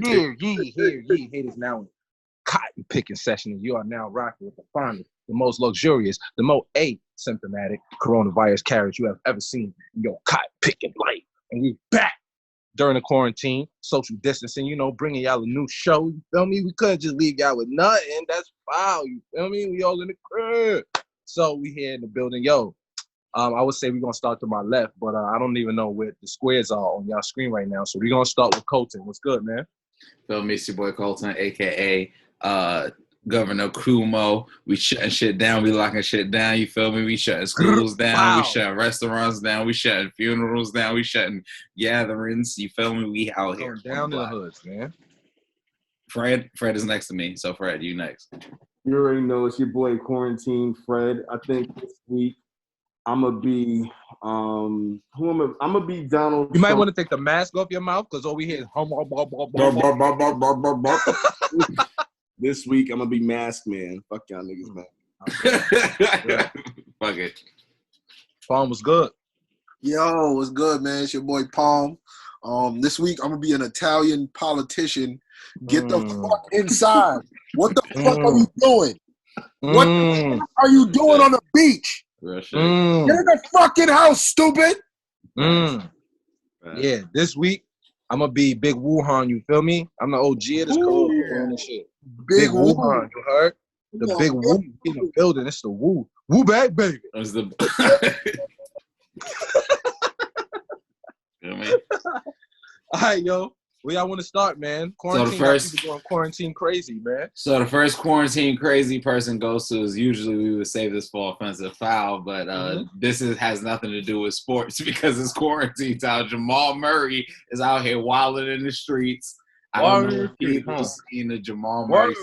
Hear ye, haters now in cotton picking session, and you are now rocking with the finest, the most luxurious, the most asymptomatic coronavirus carriage you have ever seen in your cotton picking life. And we back during the quarantine, social distancing, bringing y'all a new show. You feel me? We couldn't just leave y'all with nothing. That's foul. You feel me? We all in the crib. So we here in the building. Yo, I would say we're going to start to my left, but I don't even know where the squares are on y'all screen right now. So we're going to start with Colton. What's good, man? Feel me? It's your boy Colton, a.k.a. Governor Kumo. We shutting shit down. We locking shit down. You feel me? We shutting schools down. Wow. We shutting restaurants down. We shutting funerals down. We shutting gatherings. You feel me? We out here. Down in the hoods, man. Fred is next to me. So, Fred, you next. You already know it's your boy Quarantine Fred. I think this week I'm going to be, I'm going to be Donald You might want to take the mask off your mouth because all we hear is This week, I'm going to be Mask Man. Fuck y'all niggas, man. Fuck it. Palm was good. Yo, what's good, man? It's your boy Palm. This week, I'm going to be an Italian politician. Get the fuck inside. What the fuck are you doing? What the fuck are you doing on the beach? Get in the fucking house, stupid. Yeah, this week, I'm going to be Big Wuhan, you feel me? I'm the OG of this code and shit. Big Wuhan, you heard? The big Woo in the building. It's the Woo. Woo back, baby. That's the... All right, yo. Where y'all want to start, man? Quarantine, people going quarantine crazy, man. So the first quarantine crazy person goes to is usually we would save this for offensive foul, but this has nothing to do with sports because it's quarantine time. Jamal Murray is out here wilding in the streets. I don't know if people seen the Jamal Murray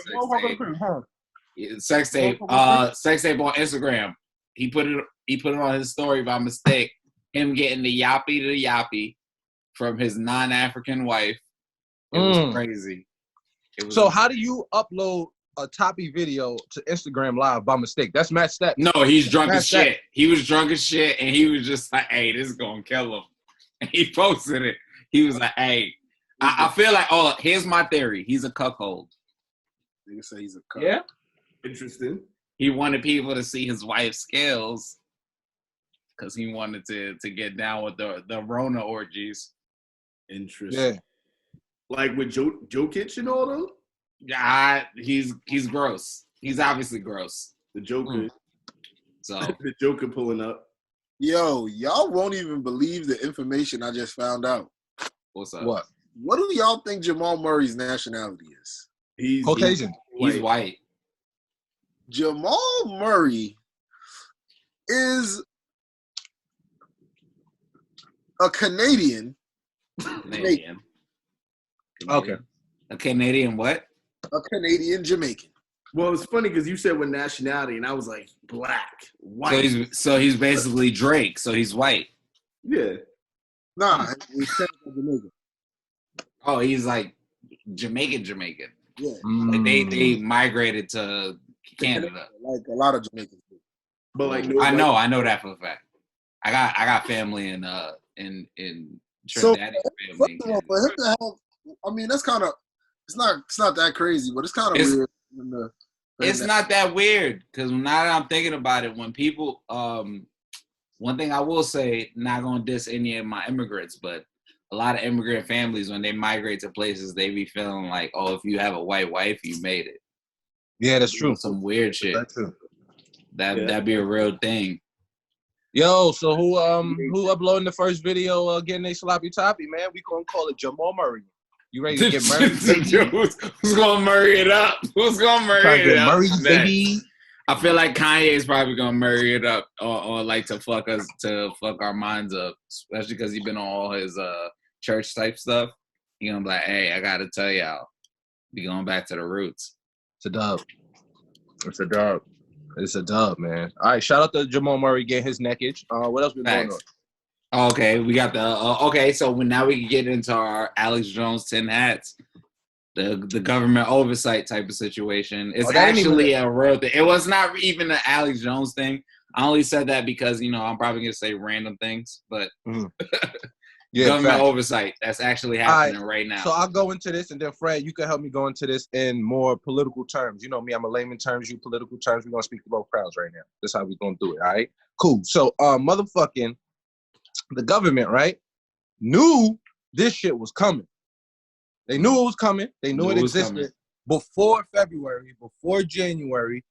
sex tape on Instagram. He put it on his story by mistake. Him getting the yappy from his non-African wife. It was crazy. So how do you upload a toppy video to Instagram Live by mistake? That's Matt Stat. No, he's drunk as shit. He was drunk as shit, and he was just like, hey, this is going to kill him. And he posted it. He was like, hey. I feel like, here's my theory. He's a cuckold. You say he's a cuckold. Yeah? Interesting. He wanted people to see his wife's skills because he wanted to get down with the Rona orgies. Interesting. Yeah. Like with Jokic and all them? Yeah, he's gross. He's obviously gross. The Joker. So the Joker pulling up. Yo, y'all won't even believe the information I just found out. What's up? What do y'all think Jamal Murray's nationality is? He's Caucasian. He's white. Jamal Murray is a Canadian. Canadian. Okay. A Canadian what? A Canadian Jamaican. Well, it's funny because you said with nationality, and I was like, white. So he's basically Drake. So he's white. Yeah. Nah, he's Jamaican. Oh, he's like Jamaican. Yeah. Like they migrated to Canada. Like a lot of Jamaicans do. But like I know that for a fact. I got family in Trinidad. For him to have, I mean, that's kind of it's not that crazy, but it's kind of weird. It's not that weird because now that I'm thinking about it, when people one thing I will say, not gonna diss any of my immigrants, but a lot of immigrant families, when they migrate to places, they be feeling like, oh, if you have a white wife, you made it. Yeah, that's true. Some weird shit. That's true. That'd be a real thing. Yo, so who uploading the first video getting a sloppy toppy, man? We gonna call it Jamal Murray. You ready to get married? Who's gonna Murray it up? Who's gonna Murray it up? Murray, baby. I feel like Kanye's probably gonna Murray it up or like to fuck our minds up, especially because he's been on all his church type stuff. He gonna be like, hey, I gotta tell y'all, we going back to the roots. It's a dub, man. All right, shout out to Jamal Murray getting his neckage. What else we going on? Okay, we got the so now we can get into our Alex Jones 10 hats. The government oversight type of situation. It's actually a real thing. It was not even an Alex Jones thing. I only said that because, I'm probably going to say random things, but Yeah, government facts. oversight that's actually happening right now. So I'll go into this, and then Fred, you can help me go into this in more political terms. You know me, I'm a layman terms, you political terms. We're gonna speak to both crowds right now. That's how we're gonna do it. All right, cool. So motherfucking the government, right, knew this shit was coming. They knew it was coming. They knew it existed before February, before January.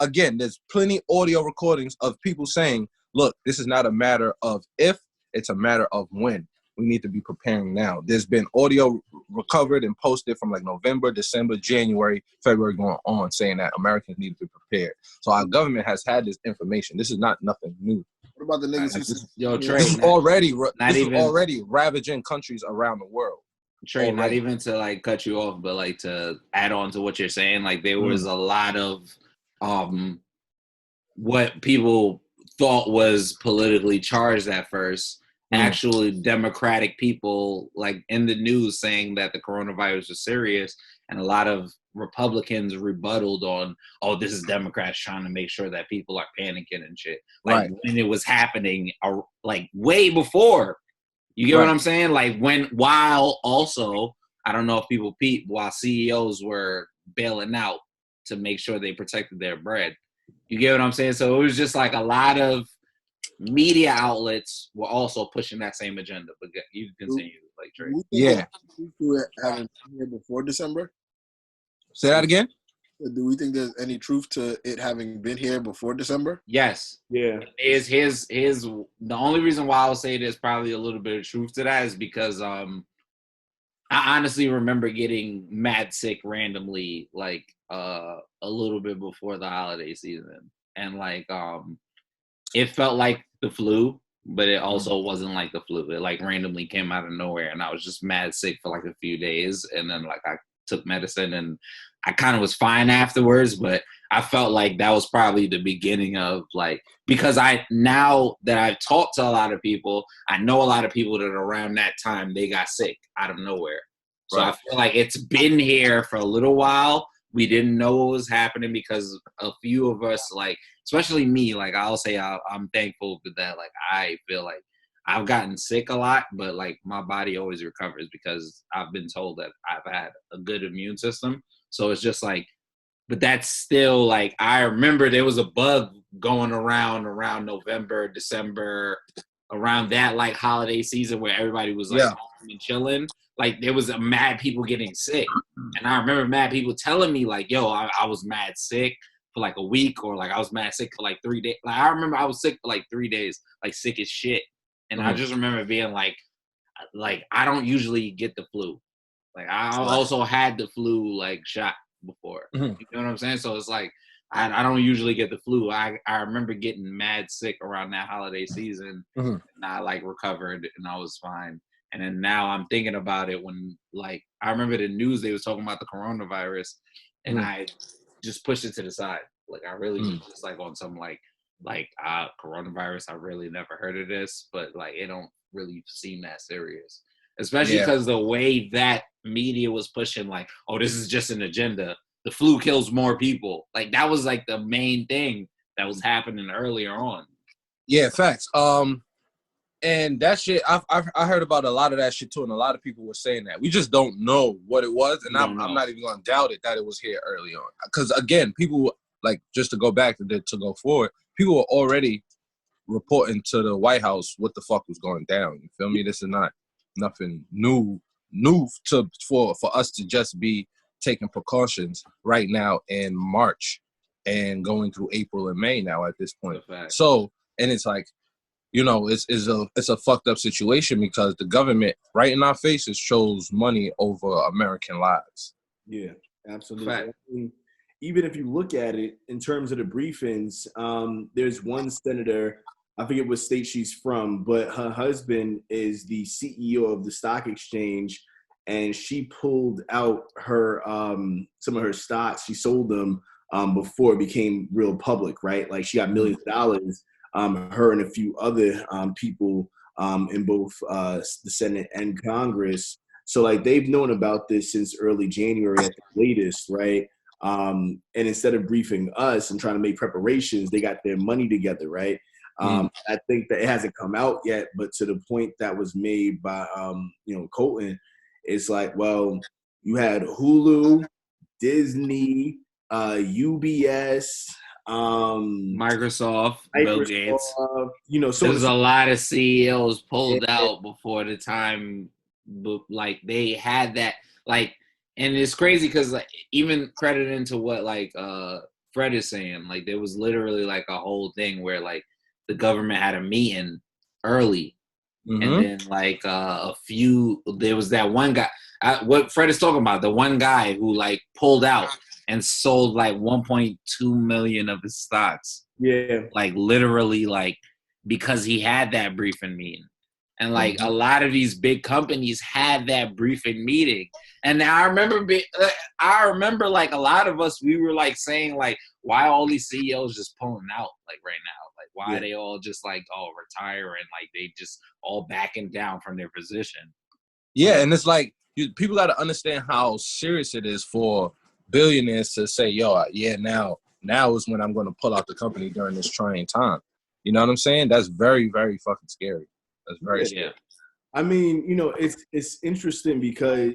Again, there's plenty audio recordings of people saying, look, this is not a matter of if, it's a matter of when. We need to be preparing now. There's been audio recovered and posted from like November, December, January, February going on saying that Americans need to be prepared. So our government has had this information. This is not nothing new. What about the niggas who This, Yo, Trey, this is already ravaging countries around the world. Trey, not even to like cut you off, but like to add on to what you're saying, like there was a lot of what people thought was politically charged at first. Actually, Democratic people like in the news saying that the coronavirus was serious, and a lot of Republicans rebutted on, oh, this is Democrats trying to make sure that people are panicking and shit. Like when it was happening, like way before. You get what I'm saying? Like while also, I don't know if people peep, while CEOs were bailing out to make sure they protected their bread. You get what I'm saying? So it was just like a lot of media outlets were also pushing that same agenda. But you continue, like Trey. Yeah. Having been here before December? Say that again? Do we think there's any truth to it having been here before December? Yes. Yeah. The only reason why I'll say there's probably a little bit of truth to that is because I honestly remember getting mad sick randomly like a little bit before the holiday season. And like it felt like the flu, but it also wasn't like the flu. It like randomly came out of nowhere, and I was just mad sick for like a few days, and then like I took medicine and I kind of was fine afterwards, but I felt like that was probably the beginning of like, because now that I've talked to a lot of people, I know a lot of people that around that time, they got sick out of nowhere. So I feel like it's been here for a little while. We didn't know what was happening because a few of us, like, especially me, like I'll say I'm thankful for that. Like I feel like I've gotten sick a lot, but like my body always recovers because I've been told that I've had a good immune system. So it's just like, but that's still like, I remember there was a bug going around November, December, around that like holiday season where everybody was like home and chilling. Like there was mad people getting sick. And I remember mad people telling me like, yo, I was mad sick for like a week, or like I was mad sick for like 3 days. Like I remember I was sick for like 3 days, like sick as shit. And I just remember being like I don't usually get the flu. Like I also had the flu like shot before. You know what I'm saying? So it's like I don't usually get the flu. I remember getting mad sick around that holiday season, and I like recovered and I was fine. And then now I'm thinking about it when like I remember the news they was talking about the coronavirus, and I just pushed it to the side. Like I really was just like on some like coronavirus. I really never heard of this, but like it don't really seem that serious. Especially because the way that media was pushing, like, oh, this is just an agenda. The flu kills more people. Like that was like the main thing that was happening earlier on. Yeah, facts. And that shit, I heard about a lot of that shit too, and a lot of people were saying that. We just don't know what it was, and I'm not even going to doubt it that it was here early on. Because again, people, like, just to go back to go forward, people were already reporting to the White House what the fuck was going down. You feel me? This is not nothing new for us to just be taking precautions right now in March and going through April and May now at this point. So, and it's like, you know, it's a fucked up situation because the government right in our faces chose money over American lives. Yeah, absolutely. I mean, even if you look at it in terms of the briefings, there's one senator, I forget what state she's from, but her husband is the CEO of the stock exchange, and she pulled out her some of her stocks. She sold them before it became real public, right? Like she got millions of dollars. Her and a few other people in both the Senate and Congress. So like they've known about this since early January at the latest, right? And instead of briefing us and trying to make preparations, they got their money together, right? I think that it hasn't come out yet, but to the point that was made by Colton, it's like, well, you had Hulu, Disney, UBS, Microsoft, Bill Gates. So there's a lot of CEOs pulled out before the time, like they had that, like, and it's crazy because like even crediting to what like Fred is saying, like there was literally like a whole thing where like the government had a meeting early, and then like there was that one guy. What Fred is talking about, the one guy who like pulled out and sold like 1.2 million of his stocks. Yeah. Like literally like because he had that briefing meeting. And like a lot of these big companies had that briefing meeting. And I remember like a lot of us, we were like saying like, why all these CEOs just pulling out like right now? Like why are they all just like, retiring? Like they just all backing down from their position. Yeah, and it's like people got to understand how serious it is for billionaires to say, now is when I'm going to pull out the company during this trying time. You know what I'm saying? That's very, very fucking scary. That's very scary. I mean, it's interesting because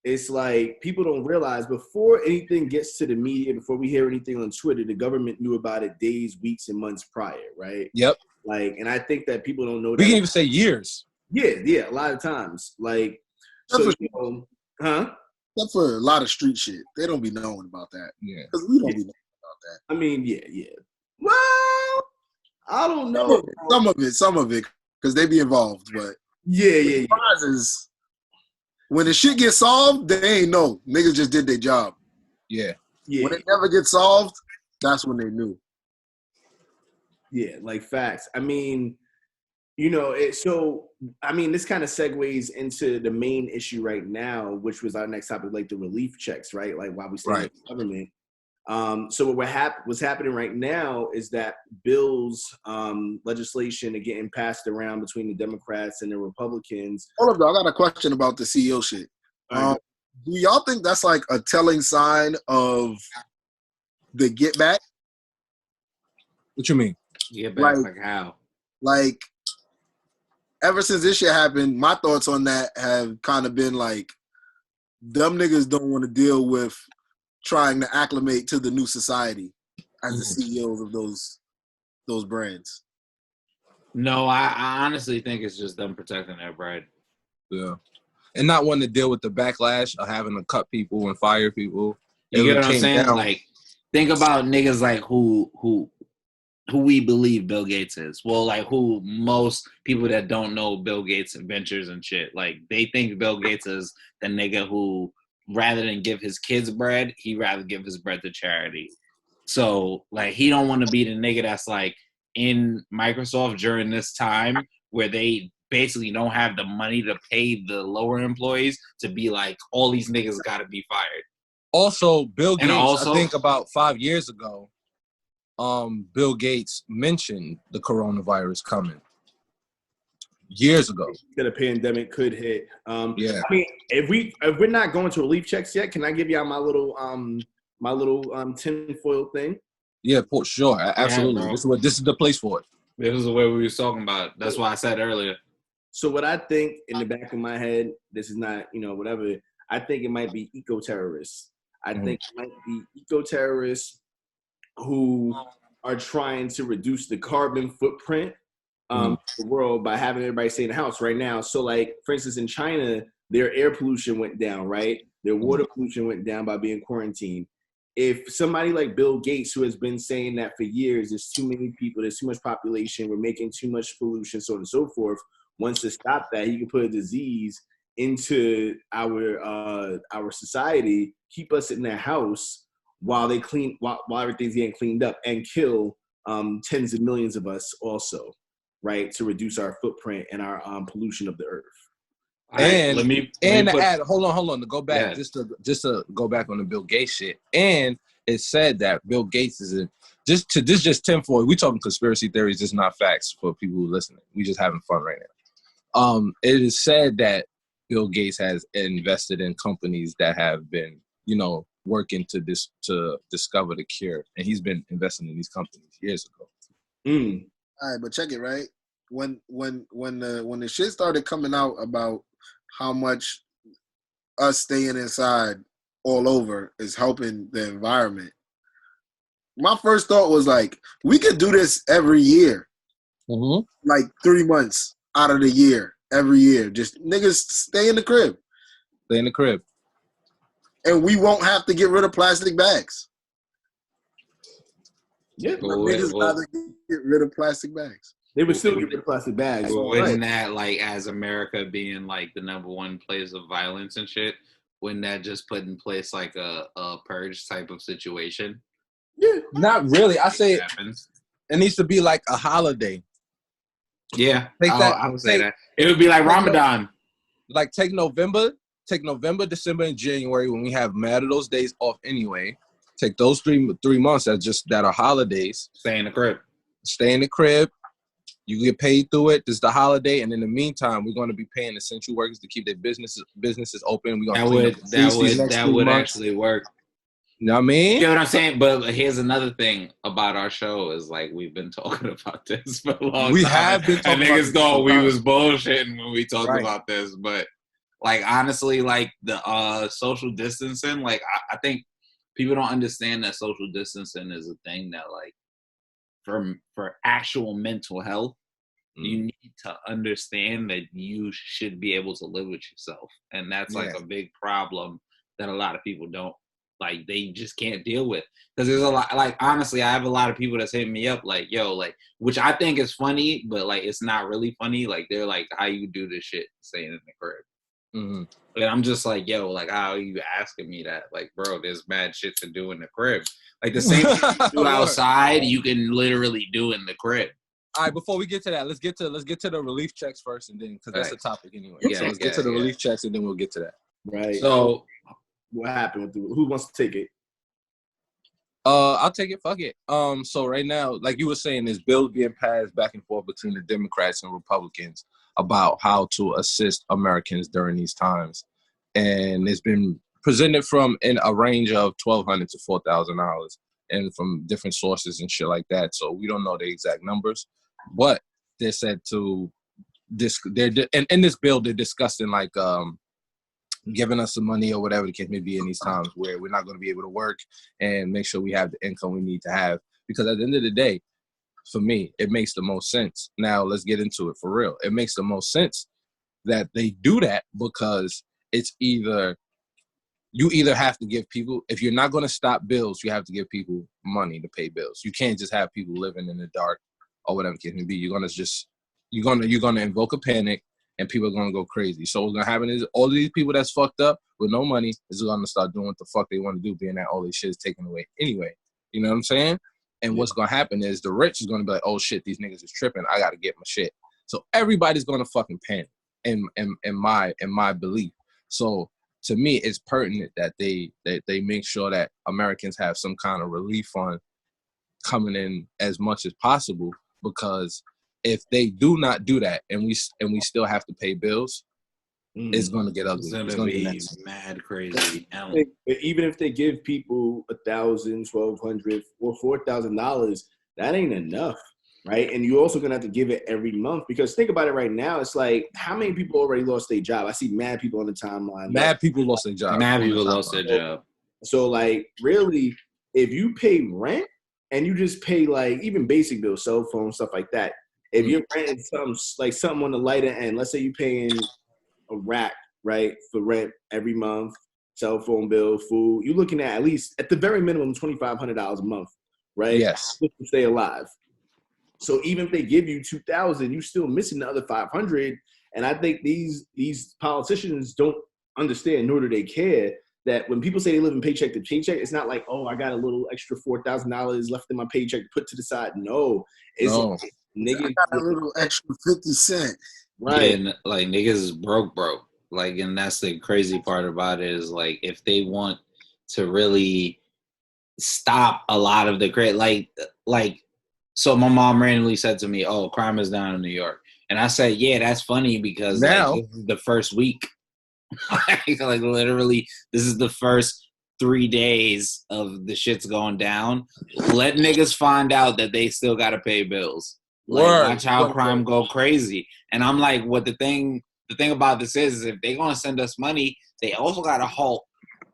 it's like people don't realize before anything gets to the media, before we hear anything on Twitter, the government knew about it days, weeks, and months prior, right? Yep. Like, and I think that people don't know that. We can even say years. Yeah, a lot of times. Like, Except for a lot of street shit. They don't be knowing about that. Yeah. Because we don't be knowing about that. I mean, yeah. Well, I don't know. Some of it, because they be involved, but yeah. Surprises. When the shit gets solved, they ain't know. Niggas just did their job. Yeah. When it never gets solved, that's when they knew. Yeah, like facts. I mean, this kind of segues into the main issue right now, which was our next topic, like the relief checks, right? Like why we stay in the government. So what's happening right now is that bills, legislation are getting passed around between the Democrats and the Republicans. Hold up, though. I got a question about the CEO shit. Do y'all think that's like a telling sign of the get back? What you mean? Get back, like how? Like, ever since this shit happened, my thoughts on that have kind of been like, them niggas don't want to deal with trying to acclimate to the new society as the CEOs of those brands. No, I honestly think it's just them protecting their bread. Yeah. And not wanting to deal with the backlash of having to cut people and fire people. You get what I'm saying? Like, think about niggas like who we believe Bill Gates is. Well, like who most people that don't know Bill Gates ventures and shit, like they think Bill Gates is the nigga who rather than give his kids bread, he'd rather give his bread to charity. So like he don't want to be the nigga that's like in Microsoft during this time where they basically don't have the money to pay the lower employees to be like, all these niggas gotta be fired. Also, Bill Gates, I think about 5 years ago, Bill Gates mentioned the coronavirus coming years ago. That a pandemic could hit. Yeah. I mean, if we're not going to relief checks yet, can I give y'all my little tinfoil thing? Yeah, for sure. Absolutely. Yeah, this is the place for it. This is the way we was talking about. That's why I said earlier. So what I think in the back of my head, this is not, whatever. I think it might be eco-terrorists. I think it might be eco-terrorists who are trying to reduce the carbon footprint of the world by having everybody stay in the house right now. So like, for instance, in China, their air pollution went down, right? Their water pollution went down by being quarantined. If somebody like Bill Gates, who has been saying that for years, there's too many people, there's too much population, we're making too much pollution, so on and so forth, wants to stop that, he can put a disease into our society, keep us in their house while everything's getting cleaned up, and kill tens of millions of us also, right, to reduce our footprint and our pollution of the earth. And let me add, hold on, to go back, just to go back on the Bill Gates shit. And it said that Bill Gates is just tinfoil. We talking conspiracy theories, it's not facts for people who listening. We just having fun right now. It is said that Bill Gates has invested in companies that have been, working to discover the cure, and he's been investing in these companies years ago. All right, but check it, right? When the shit started coming out about how much us staying inside all over is helping the environment, my first thought was like, we could do this every year. Mm-hmm. Like 3 months out of the year, every year. Just niggas stay in the crib. Stay in the crib. And we won't have to get rid of plastic bags. Yeah, Niggas rather get rid of plastic bags. they would still get rid of plastic bags. But wouldn't that, like, as America being like the number one place of violence and shit, wouldn't that just put in place like a purge type of situation? Yeah. Not really. I say it Happens. needs to be like a holiday. Yeah, Take that- I would say that. It would be like Ramadan. Like take November, December, and January when we have mad of those days off anyway. Take those three months that are holidays. Stay in the crib. Stay in the crib. You get paid through it. This is the holiday, and in the meantime, we're going to be paying essential workers to keep their businesses open. We're going to that would actually work. You know what I mean? You know what I'm saying? But here's another thing about our show is like we've been talking about this for a long time. We have been talking and about niggas thought we time. was bullshitting when we talked Right. about this. But like honestly, like the social distancing, like I think people don't understand that social distancing is a thing that like for actual mental health, you need to understand that you should be able to live with yourself. And that's like a big problem that a lot of people don't. Like, they just can't deal with. Because there's a lot, like, honestly, I have a lot of people that's hitting me up, like, yo, like, which I think is funny, but, like, it's not really funny. Like, they're like, how you do this shit staying in the crib? Mm-hmm. And I'm just like, yo, like, how are you asking me that? Like, bro, there's mad shit to do in the crib. Like, the same thing you do outside, you can literally do in the crib. All right, before we get to that, let's get to the relief checks first, and then because that's the topic anyway. Yeah, so let's get to the relief checks, and then we'll get to that. Right. So what happened with who wants to take it? I'll take it. Fuck it. So right now, like you were saying, there's bills being passed back and forth between the Democrats and Republicans about how to assist Americans during these times, and it's been presented from in a range of $1,200 to $4,000, and from different sources and shit like that. So we don't know the exact numbers, but they're said to and in this bill they're discussing like giving us some money or whatever the case may be in these times where we're not going to be able to work and make sure we have the income we need to have. Because at the end of the day, for me, it makes the most sense. Now, let's get into it for real. It makes the most sense that they do that because it's you either have to give people, if you're not going to stop bills, you have to give people money to pay bills. You can't just have people living in the dark or whatever the case may be. You're going to invoke a panic, and people are going to go crazy. So what's going to happen is all of these people that's fucked up with no money is going to start doing what the fuck they want to do, being that all this shit is taken away anyway. You know what I'm saying? And what's going to happen is the rich is going to be like, oh, shit, these niggas is tripping. I got to get my shit. So everybody's going to fucking panic in my belief. So to me, it's pertinent that they make sure that Americans have some kind of relief fund coming in as much as possible, because if they do not do that and we still have to pay bills, it's going to get ugly. It's going to be mad crazy. Even if they give people $1,000, $1,200, or $4,000, that ain't enough, right? And you're also going to have to give it every month, because think about it right now. It's like, how many people already lost their job? I see mad people on the timeline. Mad people lost their job. Mad people lost their job. So, like, really, if you pay rent and you just pay, like, even basic bills, cell phone, stuff like that, if you're renting something on the lighter end, let's say you're paying a rack, right, for rent every month, cell phone bill, food, you're looking at least, at the very minimum, $2,500 a month, right? Yes. Just to stay alive. So even if they give you $2,000, you're still missing the other $500. And I think these politicians don't understand, nor do they care, that when people say they live in paycheck to paycheck, it's not like, oh, I got a little extra $4,000 left in my paycheck to put to the side. No. It's like, niggas, I got a little extra 50 cents. Right. And like niggas is broke. Like, and that's the crazy part about it is like, if they want to really stop a lot of the like, so my mom randomly said to me, oh, crime is down in New York. And I said, yeah, that's funny because now, like, this is the first week. like literally, this is the first 3 days of the shit's going down. Let niggas find out that they still got to pay bills. Watch how crime go crazy. And I'm like, what the thing about this is if they're gonna send us money, they also gotta halt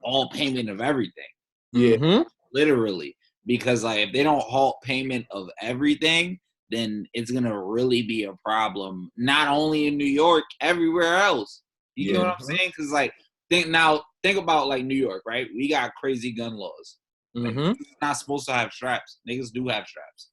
all payment of everything. Yeah. Literally. Because like if they don't halt payment of everything, then it's gonna really be a problem. Not only in New York, everywhere else. You know what I'm saying? Because like think about like New York, right? We got crazy gun laws. Like, not supposed to have straps. Niggas do have straps.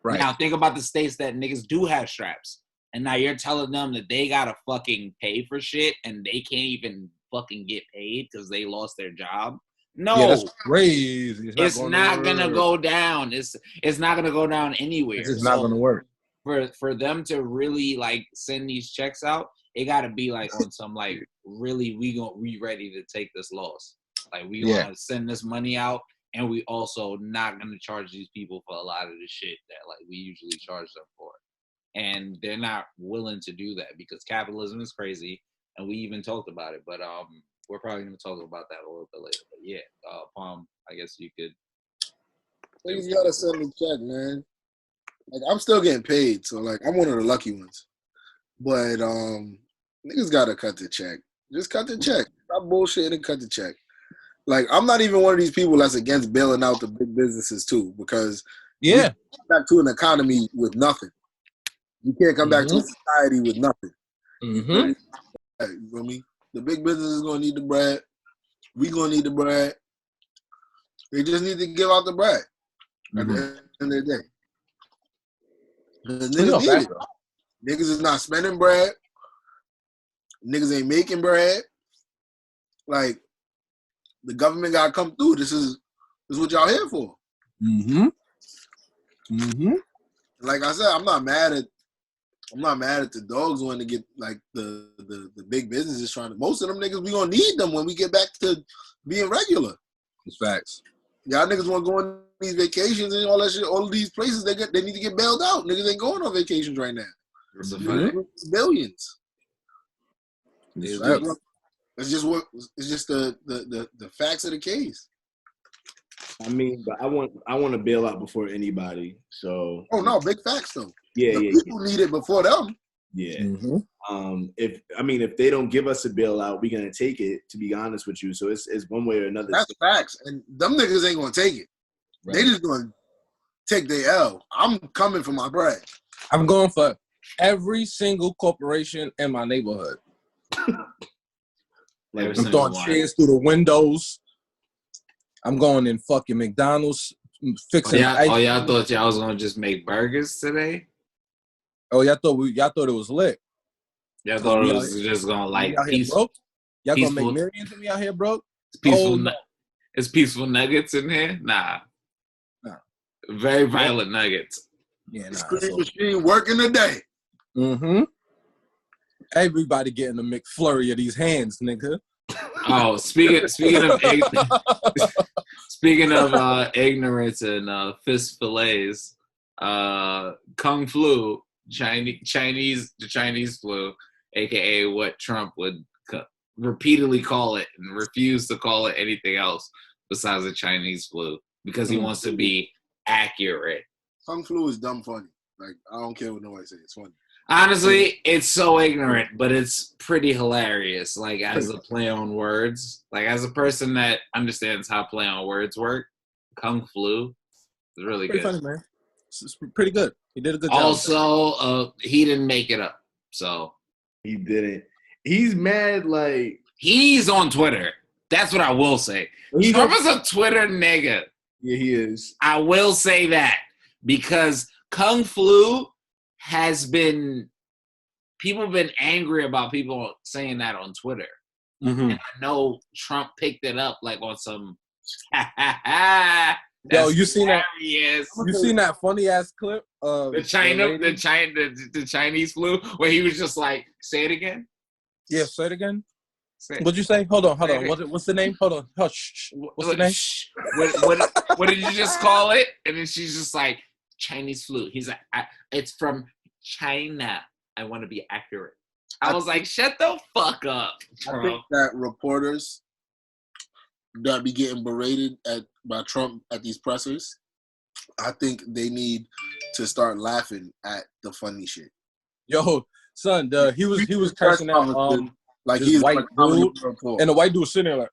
Right. Now think about the states that niggas do have straps. And now you're telling them that they gotta fucking pay for shit and they can't even fucking get paid because they lost their job. No, yeah, that's crazy. It's not gonna go down. It's not gonna go down anywhere. It's just not gonna work. For them to really like send these checks out, it gotta be like on some like really we ready to take this loss. Like we wanna send this money out, and we also not gonna charge these people for a lot of the shit that like we usually charge them for. And they're not willing to do that because capitalism is crazy, and we even talked about it. But we're probably gonna talk about that a little bit later. But yeah, Palm, I guess you could. Niggas gotta send me check, man. Like I'm still getting paid, so like I'm one of the lucky ones. But niggas gotta cut the check. Just cut the check. Stop bullshit and cut the check. Like I'm not even one of these people that's against bailing out the big businesses too, because we come back to an economy with nothing. You can't come back to a society with nothing. You feel me? The big business is gonna need the bread. We gonna need the bread. They just need to give out the bread at the end of the day. Niggas need it. Niggas is not spending bread. Niggas ain't making bread. Like the government gotta come through. This is what y'all here for. Like I said, I'm not mad at the dogs wanting to get like the big businesses trying to. Most of them niggas we gonna need them when we get back to being regular. It's facts. Y'all niggas want to go on these vacations and all that shit. All of these places they need to get bailed out. Niggas ain't going on vacations right now. Billions. It's just the facts of the case. I mean, but I want to bail out before anybody. So. Oh no, big facts though. Yeah, people need it before them. Yeah. If they don't give us a bailout, we're gonna take it. To be honest with you, so it's one way or another. That's facts, and them niggas ain't gonna take it. Right. They just gonna take their L. I'm coming for my bread. I'm going for every single corporation in my neighborhood. Like I'm throwing chairs through the windows. I'm going in fucking McDonald's, fixing. Y'all thought y'all was gonna just make burgers today? Oh, y'all thought it was lit. Y'all thought it was just gonna like peaceful. Y'all gonna make millions of me out here, bro? It's peaceful. It's peaceful nuggets in here. Nah. Very violent nuggets. Yeah, Screen machine working today. Everybody getting a McFlurry of these hands, nigga. Oh, speaking of ignorance and fist fillets, Kung Flu, the Chinese flu, aka what Trump would repeatedly call it and refuse to call it anything else besides the Chinese flu because he wants to be accurate. Kung Flu is dumb funny. Like I don't care what nobody says. It's funny. Honestly, it's so ignorant, but it's pretty hilarious. Like as a play on words, like as a person that understands how play on words work, Kung Flu is really good. Funny, man. It's pretty good. He did a good job. Also, he didn't make it up, so he didn't. He's mad. Like he's on Twitter. That's what I will say. Trump is a Twitter nigga. Yeah, he is. I will say that because Kung Flu has been, people have been angry about people saying that on Twitter. And I know Trump picked it up like on some, yo, you seen that? You seen that funny ass clip of the Chinese flu where he was just like, say it again? Yeah, say it again. What'd you say? Hold on. What's the name? Hold on. Hush. What's the name? What did you just call it? And then she's just like, Chinese flu. He's like, it's from China. I want to be accurate. I was like, shut the fuck up, Trump. I think that reporters that be getting berated by Trump at these pressers, I think they need to start laughing at the funny shit. Yo, son, he was cursing out like this he's white like comedy dude, report. and the white dude was sitting there like,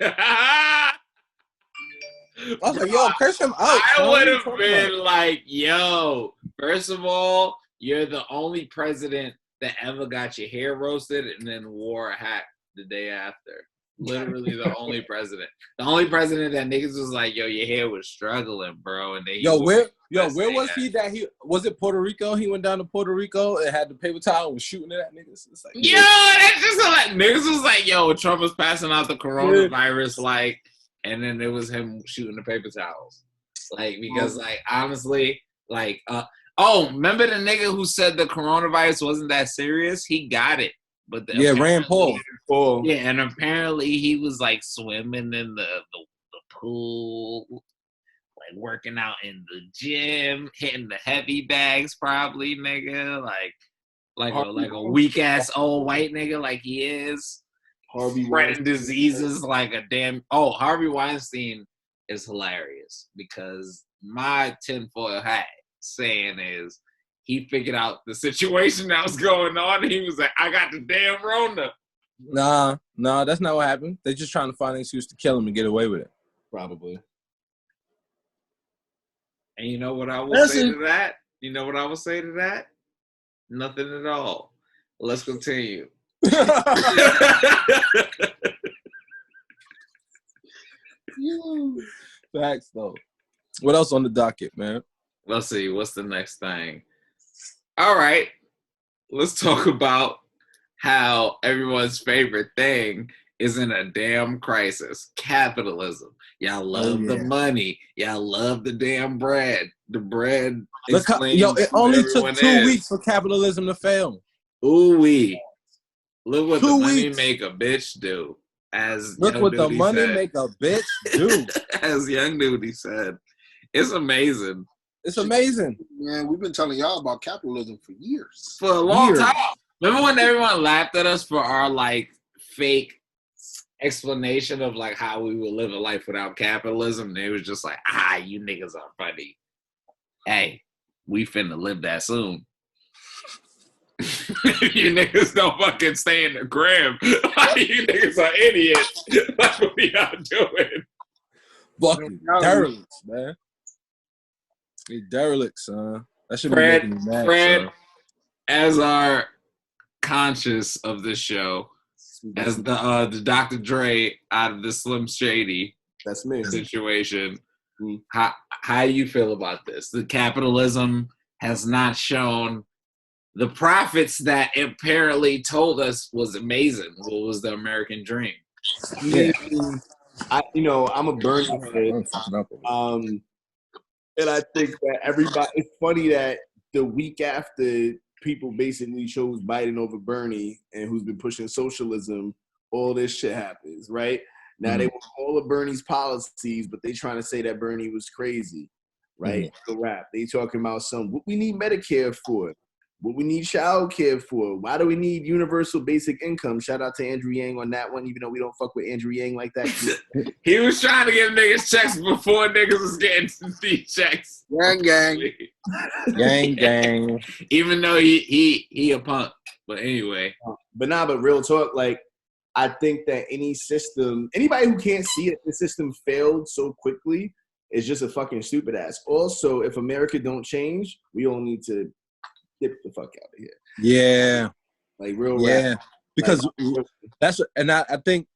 I was like, yo, curse him out. I would have been like, yo, first of all, you're the only president that ever got your hair roasted and then wore a hat the day after. Literally the only president. The only president that niggas was like, yo, your hair was struggling, bro. And then where was he that he was it Puerto Rico? He went down to Puerto Rico and had the paper towel and was shooting it at niggas. It's like, yo, that's just like niggas was like, yo, Trump was passing out the coronavirus, like, and then it was him shooting the paper towels. Like, because like honestly, like remember the nigga who said the coronavirus wasn't that serious? He got it. But Rand Paul. Yeah, and apparently he was like swimming in the pool, like working out in the gym, hitting the heavy bags, probably, nigga, like a weak ass old white nigga, like he is. Harvey spreading diseases like a damn. Oh, Harvey Weinstein is hilarious because my tinfoil hat saying is, he figured out the situation that was going on. And he was like, I got the damn Rona. Nah, that's not what happened. They're just trying to find an excuse to kill him and get away with it. Probably. And you know what I will say to that? You know what I will say to that? Nothing at all. Let's continue. Facts, though. What else on the docket, man? Let's see. What's the next thing? All right, let's talk about how everyone's favorite thing is in a damn crisis. Capitalism. Y'all love the money. Y'all love the damn bread. The bread. It only took 2 weeks for capitalism to fail. Ooh-wee. Look what the money make a bitch do. Look what the money make a bitch do. As Young Duty said. It's amazing. It's amazing. Man, we've been telling y'all about capitalism for years. For a long time. Remember when everyone laughed at us for our, like, fake explanation of, like, how we would live a life without capitalism? They was just like, you niggas are funny. Hey, we finna live that soon. You niggas don't fucking stay in the crib. You niggas are idiots. That's what we are doing. Fucking derelicts, man. They derelicts, son. That should be making me mad. Fred, son. As our conscious of this show, as the Dr. Dre out of the Slim Shady situation, how you feel about this? The capitalism has not shown the profits that apparently told us was amazing. What was the American dream? Yeah. I'm a Bernie fan. And I think that it's funny that the week after people basically chose Biden over Bernie and who's been pushing socialism, all this shit happens, right? Now they want all of Bernie's policies, but they trying to say that Bernie was crazy, right? The rap. They talking about what we need Medicare for, what we need child care for. Why do we need universal basic income? Shout out to Andrew Yang on that one, even though we don't fuck with Andrew Yang like that. He was trying to give niggas checks before niggas was getting these checks. Gang. Even though he a punk. But anyway. But real talk, like, I think that anybody who can't see that the system failed so quickly is just a fucking stupid ass. Also, if America don't change, we all need to get the fuck out of here. Yeah. Like real rap. Like, because I think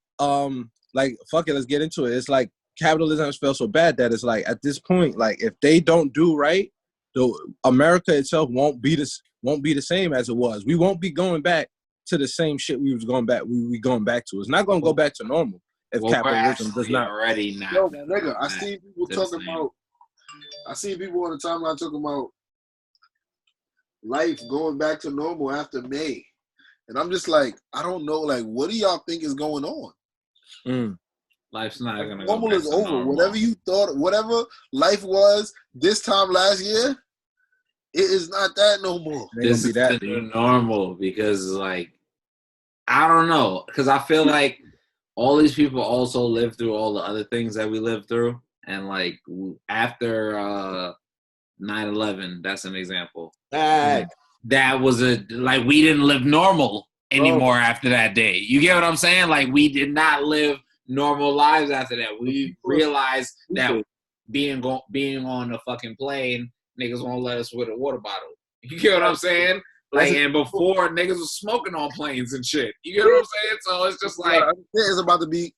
like, fuck it, let's get into it. It's like capitalism has failed so bad that it's like at this point, like if they don't do right, America itself won't be the same as it was. We won't be going back to the same shit we going back to. It's not gonna go back to normal if capitalism does not already not. Yo, man, nigga, I see people on the timeline talking about life going back to normal after May. And I'm just like, I don't know, like, what do y'all think is going on? Life's not going to go normal back is to over. normal. Whatever you thought, whatever life was this time last year, it is not that no more. This is the new normal because, like, I don't know. Because I feel like all these people also live through all the other things that we lived through. And, like, after 9/11. That's an example. That was we didn't live normal anymore after that day. You get what I'm saying? Like, we did not live normal lives after that. We realized that being on a fucking plane, niggas won't let us with a water bottle. You get what I'm saying? Like, and before, niggas was smoking on planes and shit. You get what I'm saying? So it's just like, it's about to be.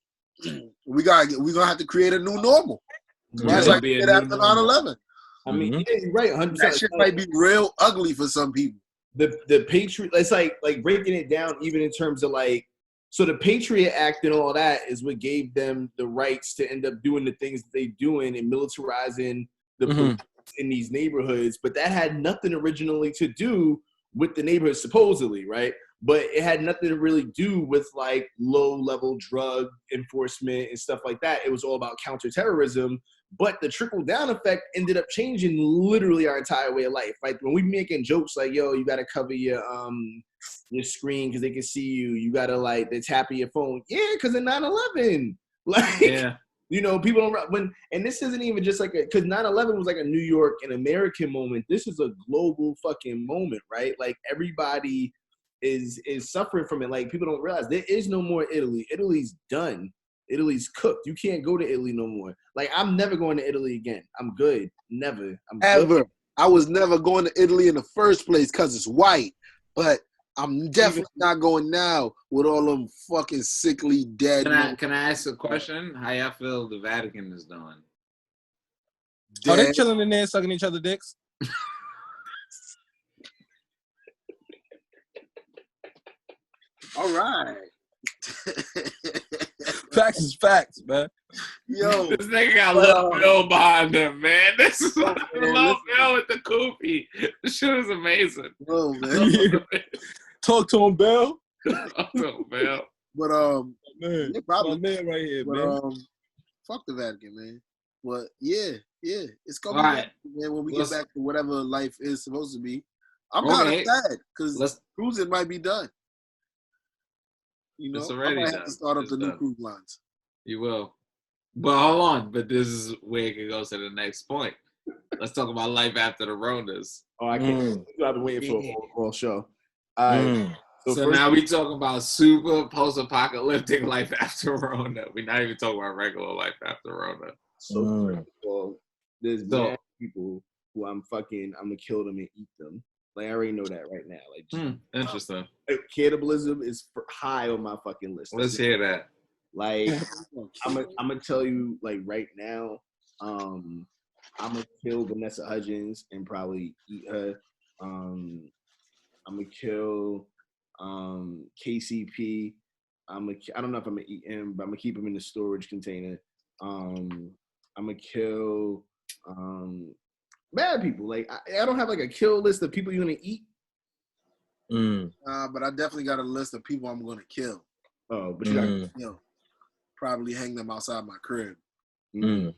We're gonna have to create a new normal. Just like we did after 9/11. I mean, yeah, you're right. 100%. That shit might be real ugly for some people. The Patriot, it's like breaking it down even in terms of like, so the Patriot Act and all that is what gave them the rights to end up doing the things that they doing and militarizing the police in these neighborhoods. But that had nothing originally to do with the neighborhood, supposedly, right? But it had nothing to really do with like low-level drug enforcement and stuff like that. It was all about counterterrorism. But the trickle-down effect ended up changing literally our entire way of life. Like, when we making jokes like, yo, you got to cover your screen because they can see you. You got to, like, they tap your phone. Yeah, because of 9/11. Like, yeah. You know, people don't – and this isn't even just like – because 9/11 was like a New York and American moment. This is a global fucking moment, right? Like, everybody is suffering from it. Like, people don't realize there is no more Italy. Italy's done. Italy's cooked. You can't go to Italy no more. Like, I'm never going to Italy again. I'm good. Never. Ever. I was never going to Italy in the first place because it's white. But I'm definitely not going now with all them fucking sickly dead. Can I ask a question? How y'all feel the Vatican is doing? Are they chilling in there sucking each other dicks? All right. Facts is facts, man. Yo, this nigga got Lil Bill behind him, man. This is Lil Bill with the koofy. This shit is amazing. Oh, man. Talk to him, Bill. Talk to him, Bill. But man, probably my man right here, man. Fuck the Vatican, man. But yeah, it's gonna right. be man when we get back to whatever life is supposed to be. I'm kind of sad because cruising might be done. You know, I might have to start up the new cruise lines. You will. But hold on. But this is where it can go to the next point. Let's talk about life after the Ronas. Oh, I can't. I've been waiting for a whole show. So now we talking about super post-apocalyptic life after Rona. We're not even talking about regular life after Rona. So there's bad people who I'm gonna kill them and eat them. Like, I already know that right now. Like, interesting. Cannibalism is high on my fucking list. Let's hear that. Like, I'm gonna tell you, like, right now, I'm gonna kill Vanessa Hudgens and probably eat her. I'm gonna kill KCP. I don't know if I'm gonna eat him, but I'm gonna keep him in the storage container. I'm gonna kill bad people. Like, I don't have like a kill list of people you're gonna eat. But I definitely got a list of people I'm gonna kill. Oh, but you got probably hang them outside my crib. I'm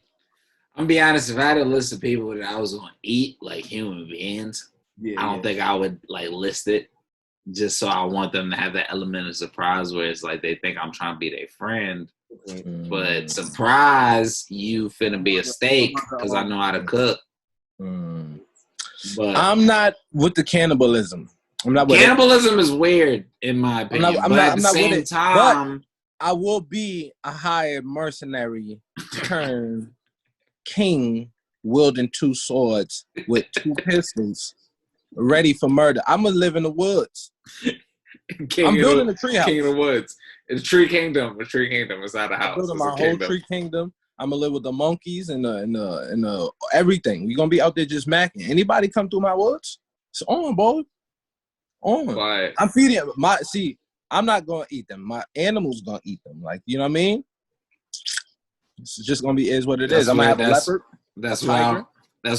gonna be honest. If I had a list of people that I was gonna eat, like human beings, I don't think I would like list it. Just so I want them to have that element of surprise where it's like they think I'm trying to be their friend. But surprise, you finna be a steak because I know how to cook. But I'm not with the cannibalism. I'm not with cannibalism is weird in my opinion. I'm not with it. Time, but I will be a hired mercenary turned king wielding 2 swords with 2 pistols, ready for murder. I'm gonna live in the woods. I'm building a tree house. King of the woods. It's a tree kingdom. A tree kingdom. It's not a house. I'm building my whole tree kingdom. I'm gonna live with the monkeys and the everything. We gonna be out there just macking. Anybody come through my woods? It's on, boy. On. Quiet. I'm feeding I'm not gonna eat them. My animals gonna eat them. Like, you know what I mean? It's just gonna be is what it is. I'm gonna have a leopard. That's why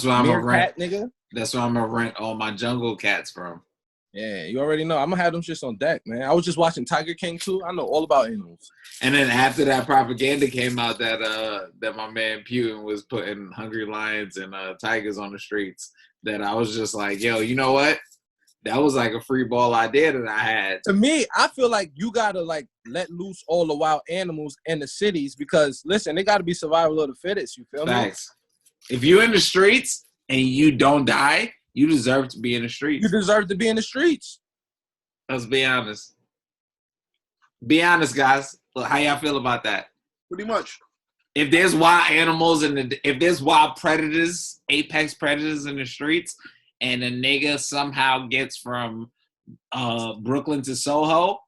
I'm a rent. Nigga. That's where I'm gonna rent all my jungle cats from. Yeah, you already know. I'm gonna have them shits on deck, man. I was just watching Tiger King too. I know all about animals. And then after that propaganda came out that my man Putin was putting hungry lions and tigers on the streets, that I was just like, yo, you know what? That was like a free ball idea that I had. To me, I feel like you gotta like let loose all the wild animals in the cities because listen, they gotta be survival of the fittest. You feel me? If you in the streets, and you don't die, you deserve to be in the streets. You deserve to be in the streets. Let's be honest. Be honest, guys. Look, how y'all feel about that? Pretty much. If there's wild animals and if there's wild predators, apex predators in the streets, and a nigga somehow gets from Brooklyn to Soho,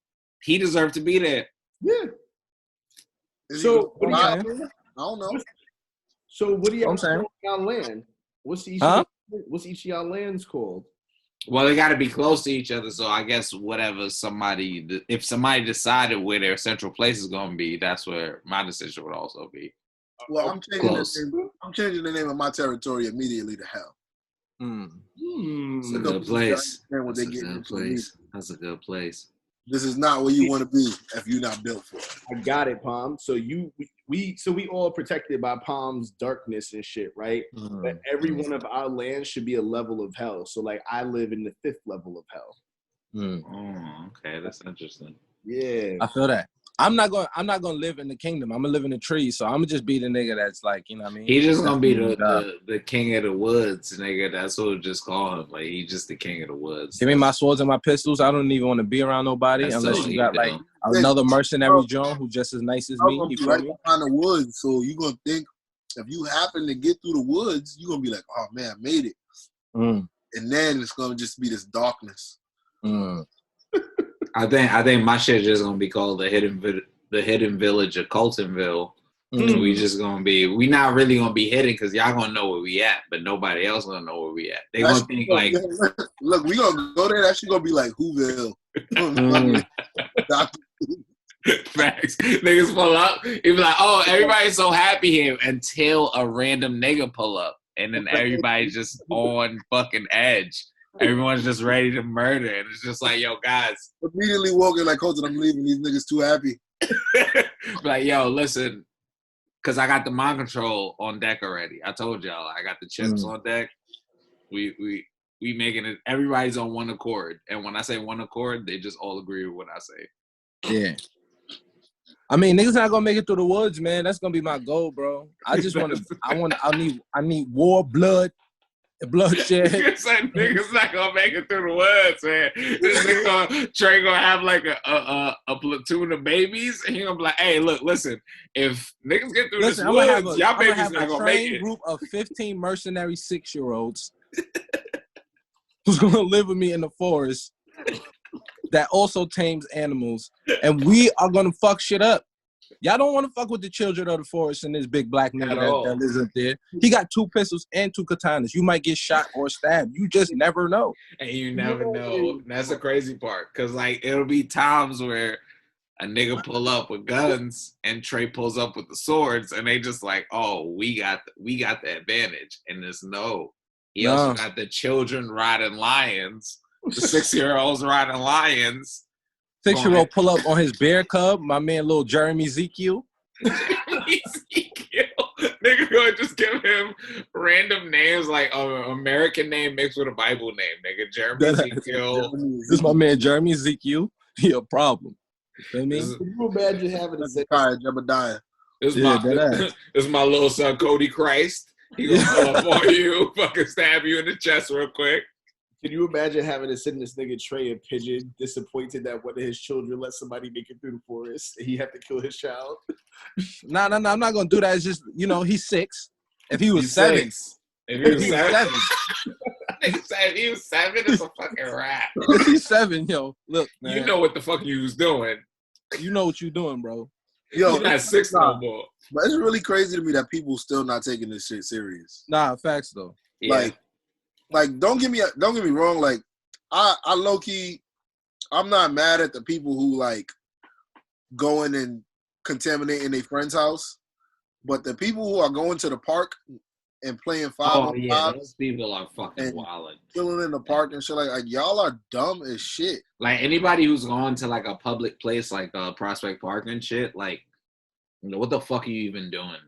he deserves to be there. Yeah. So what do I y'all? don't know. So what do y'all I'm saying? y'all land? What's each of y'all lands called? Well, they got to be close to each other, so I guess whatever if somebody decided where their central place is going to be, that's where my decision would also be. Well, I'm changing the name of my territory immediately to hell. It's a good place. That's a good place. This is not where you want to be if you're not built for it. I got it, Palm. So we all protected by Palm's darkness and shit, right? But every one of our lands should be a level of hell. So like I live in the 5th level of hell. Okay, that's interesting. Yeah. I feel that. I'm not gonna live in the kingdom. I'm gonna live in the trees. So I'm gonna just be the nigga that's like, you know what I mean? He's just gonna be the king of the woods, nigga. That's what we just call him. Like he's just the king of the woods. Give me my swords and my pistols. I don't even want to be around nobody unless you got like another mercenary John who's just as nice as me. You feel me? Behind the woods, so you gonna think if you happen to get through the woods, you are gonna be like, oh man, I made it. And then it's gonna just be this darkness. I think my shit just gonna be called the hidden village of Coltonville. We not really gonna be hidden because y'all gonna know where we at, but nobody else gonna know where we at. They gonna think like, look, we gonna go there. That shit gonna be like Whoville. Facts. Niggas pull up. He be like, oh, everybody's so happy here until a random nigga pull up, and then everybody's just on fucking edge. Everyone's just ready to murder, and it's just like, yo, guys. Immediately walking like, Colton, I'm leaving. These niggas too happy. Like, yo, listen, because I got the mind control on deck already. I told y'all, I got the chips on deck. We making it. Everybody's on one accord, and when I say one accord, they just all agree with what I say. Yeah. I mean, niggas not gonna make it through the woods, man. That's gonna be my goal, bro. I just I need war, blood. Bloodshed. Niggas not gonna make it through the woods, man. This nigga Trey gonna have like a platoon of babies, and he gonna be like, "Hey, look, listen. If niggas get through this woods, y'all babies not gonna make it." Group of 15 mercenary 6-year-olds who's gonna live with me in the forest that also tames animals, and we are gonna fuck shit up. Y'all don't want to fuck with the children of the forest and this big black nigga that lives up there. He got 2 pistols and 2 katanas. You might get shot or stabbed. You just never know. And you never know. That's the crazy part. Because, like, it'll be times where a nigga pull up with guns and Trey pulls up with the swords, and they just like, oh, we got the advantage. And there's no. He also got the children riding lions, the 6-year-olds riding lions. 6-year-old pull up on his bear cub, my man, little Jeremy Ezekiel. Nigga gonna just give him random names like American name mixed with a Bible name, nigga. Jeremy Ezekiel. This is my man, Jeremy Ezekiel. He a problem. You feel me? Can you imagine having a Jebediah? This is my little son, Cody Christ. He gonna pull up on you, fucking stab you in the chest real quick. Can you imagine having to send this nigga Trey a pigeon, disappointed that one of his children let somebody make it through the forest and he had to kill his child? No, I'm not gonna do that. It's just, he's 6. If he was 7. If he was 7. If he was 7, it's a fucking rap. If he's 7, yo, look, man. You know what the fuck you was doing. You know what you're doing, bro. Yo, you're not 6 no more. But it's really crazy to me that people still not taking this shit serious. Nah, facts though. Yeah. Like, don't get me wrong. Like, I low key, I'm not mad at the people who like going and contaminating their friend's house, but the people who are going to the park and playing 5-on-5, those people are fucking wild. Chilling in the park and shit like y'all are dumb as shit. Like anybody who's going to like a public place like Prospect Park and shit, like, what the fuck are you even doing?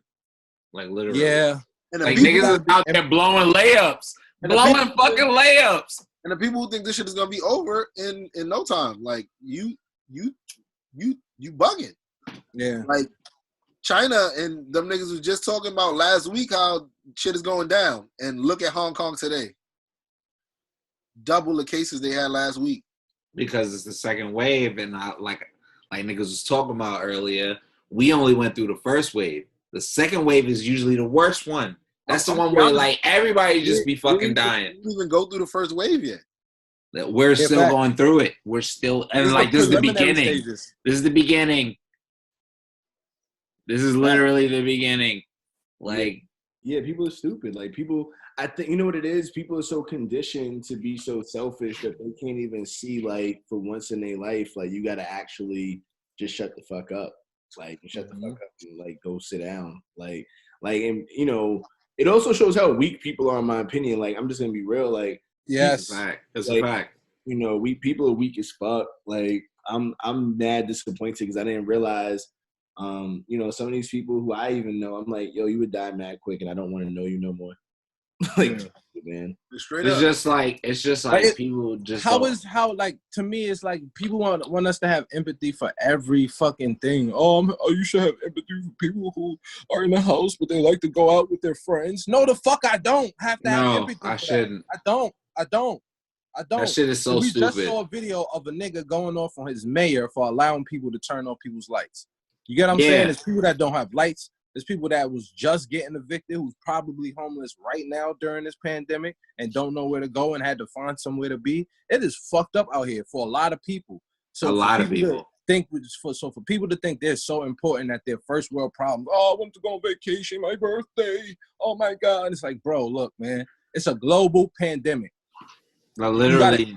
Like literally, yeah. And like niggas is out there blowing layups. Blowing fucking layups. And the people who think this shit is gonna be over in no time, like you bugging. Yeah. Like China and them niggas was just talking about last week how shit is going down. And look at Hong Kong today. Double the cases they had last week. Because it's the second wave, and like niggas was talking about earlier, we only went through the first wave. The second wave is usually the worst one. That's the one where like everybody just be fucking dying. We didn't even go through the first wave yet. We're still going through it. We're still, and like this is the beginning. Stages. This is the beginning. This is literally the beginning. Like, yeah, people are stupid. Like people, I think you know what it is. People are so conditioned to be so selfish that they can't even see like for once in their life, like you got to actually just shut the fuck up. Like shut the fuck up and like go sit down. Like, and you know, it also shows how weak people are. In my opinion, like I'm just gonna be real. Like, yes, it's a fact. It's like, a fact. You know, people are weak as fuck. Like I'm mad disappointed because I didn't realize. You know, some of these people who I even know, I'm like, yo, you would die mad quick, and I don't want to know you no more. Like, man, it's just like people just like to me, it's like people want us to have empathy for every fucking thing. You should have empathy for people who are in the house but they like to go out with their friends. No, the fuck I don't have to have empathy. I shouldn't. I don't. That shit is so stupid. We just saw a video of a nigga going off on his mayor for allowing people to turn on people's lights. You get what I'm saying? There's people that don't have lights. There's people that was just getting evicted who's probably homeless right now during this pandemic and don't know where to go and had to find somewhere to be. It is fucked up out here for a lot of people. So a lot of people for people to think they're so important that their first world problem, I want to go on vacation, my birthday. Oh my God. And it's like, bro, look, man, it's a global pandemic. Literally.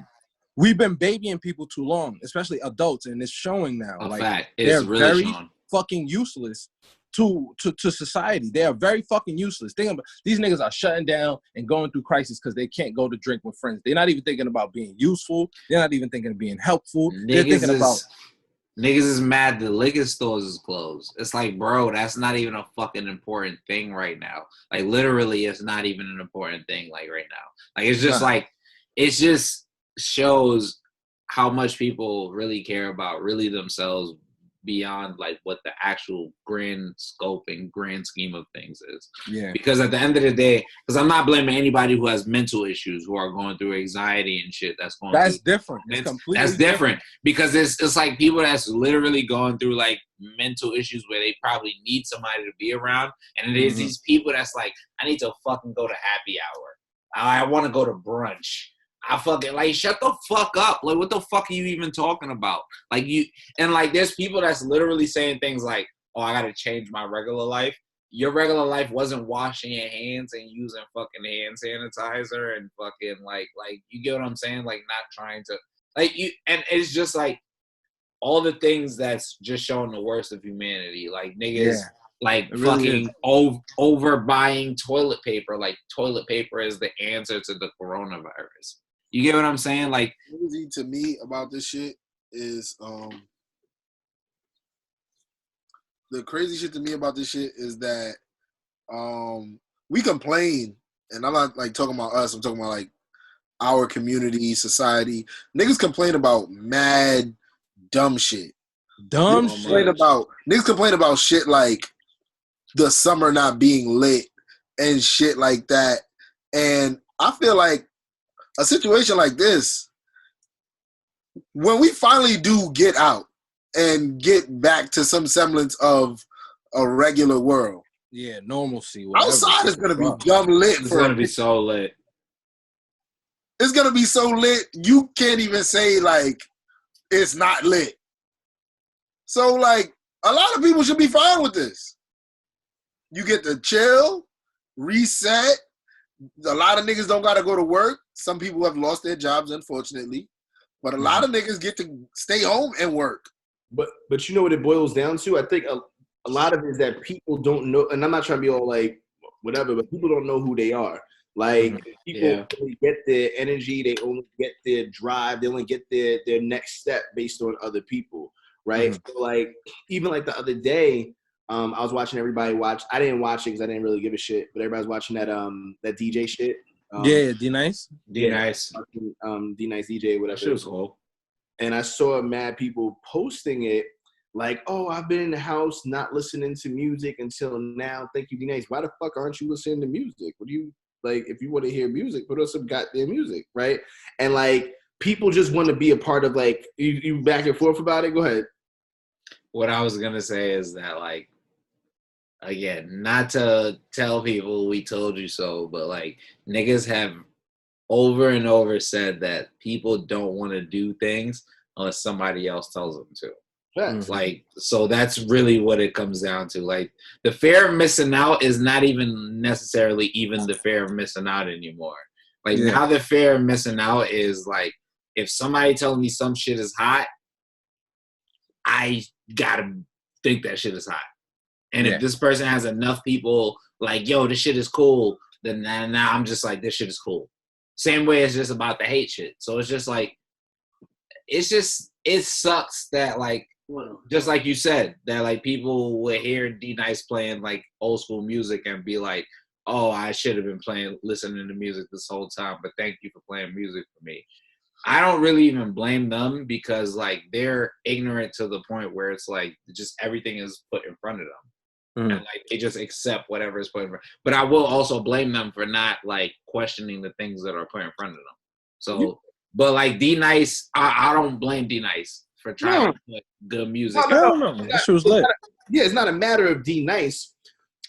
We've been babying people too long, especially adults, and it's showing now. A like fact. It's they're really very showing. fucking useless to society. They are very fucking useless. Think about these niggas are shutting down and going through crisis because they can't go to drink with friends. They're not even thinking about being useful. They're not even thinking of being helpful. They're thinking about niggas is mad the liquor stores is closed. It's like, bro, that's not even a fucking important thing right now. Like literally, it's not even an important thing like right now. Like it's just like it's just shows how much people really care about really themselves beyond like what the actual grand scope and grand scheme of things is. Yeah. Because at the end of the day, because I'm not blaming anybody who has mental issues, who are going through anxiety and shit. That's different. It's completely that's different. Because it's like people that's literally going through like mental issues where they probably need somebody to be around. And it is these people that's like, I need to fucking go to happy hour. I want to go to brunch. I fucking like shut the fuck up. Like what the fuck are you even talking about? Like you and like there's people that's literally saying things like, oh, I gotta change my regular life. Your regular life wasn't washing your hands and using fucking hand sanitizer and fucking like you get what I'm saying? Like not trying to like you and it's just like all the things that's just showing the worst of humanity. Like niggas like fucking over buying toilet paper. Like toilet paper is the answer to the coronavirus. You get what I'm saying? Like, crazy to me about this shit is the crazy shit to me about this shit is that we complain, and I'm not like talking about us. I'm talking about like our community, society. Niggas complain about mad dumb shit. Niggas complain about shit like the summer not being lit and shit like that. And I feel like a situation like this, when we finally do get out and get back to some semblance of a regular world. Yeah, normalcy. Outside is going to be dumb lit. It's going to be so lit. It's going to be so lit, you can't even say, like, it's not lit. So, like, a lot of people should be fine with this. You get to chill, reset. A lot of niggas don't got to go to work. Some people have lost their jobs, unfortunately. But a lot of niggas get to stay home and work. But you know what it boils down to? I think a lot of it is that people don't know, and I'm not trying to be all like whatever, but people don't know who they are. Like people only get their energy, they only get their drive, they only get their next step based on other people, right? So like even like the other day, I was watching everybody watch. I didn't watch it because I didn't really give a shit, but everybody's watching that DJ shit. D-Nice? D-Nice. D-Nice DJ, whatever. That shit was cool. And I saw mad people posting it, Like, oh, I've been in the house not listening to music until now. Thank you, D-Nice. Why the fuck aren't you listening to music? What do you, like, if you want to hear music, put on some goddamn music, right? And, like, people just want to be a part of, like, you back and forth about it? Go ahead. What I was going to say is that, like, again, not to tell people we told you so, but, like, niggas have over and over said that people don't want to do things unless somebody else tells them to. Facts. Like, so that's really what it comes down to. Like, the fear of missing out is not even necessarily even the fear of missing out anymore. Like, now the fear of missing out is, like, if somebody tells me some shit is hot, I gotta think that shit is hot. And if this person has enough people like, yo, this shit is cool, then now I'm just like, this shit is cool. Same way it's just about the hate shit. So it's just like, it sucks that, like, just like you said, that, like, people would hear D-Nice playing, like, old school music and be like, oh, I should have been listening to music this whole time, but thank you for playing music for me. I don't really even blame them because, like, they're ignorant to the point where it's like just everything is put in front of them. And, like, they just accept whatever is put in front. But I will also blame them for not, like, questioning the things that are put in front of them. So, but, like, D-Nice, I don't blame D-Nice for trying to put good music. No. That shit was lit. It's not a matter of D-Nice.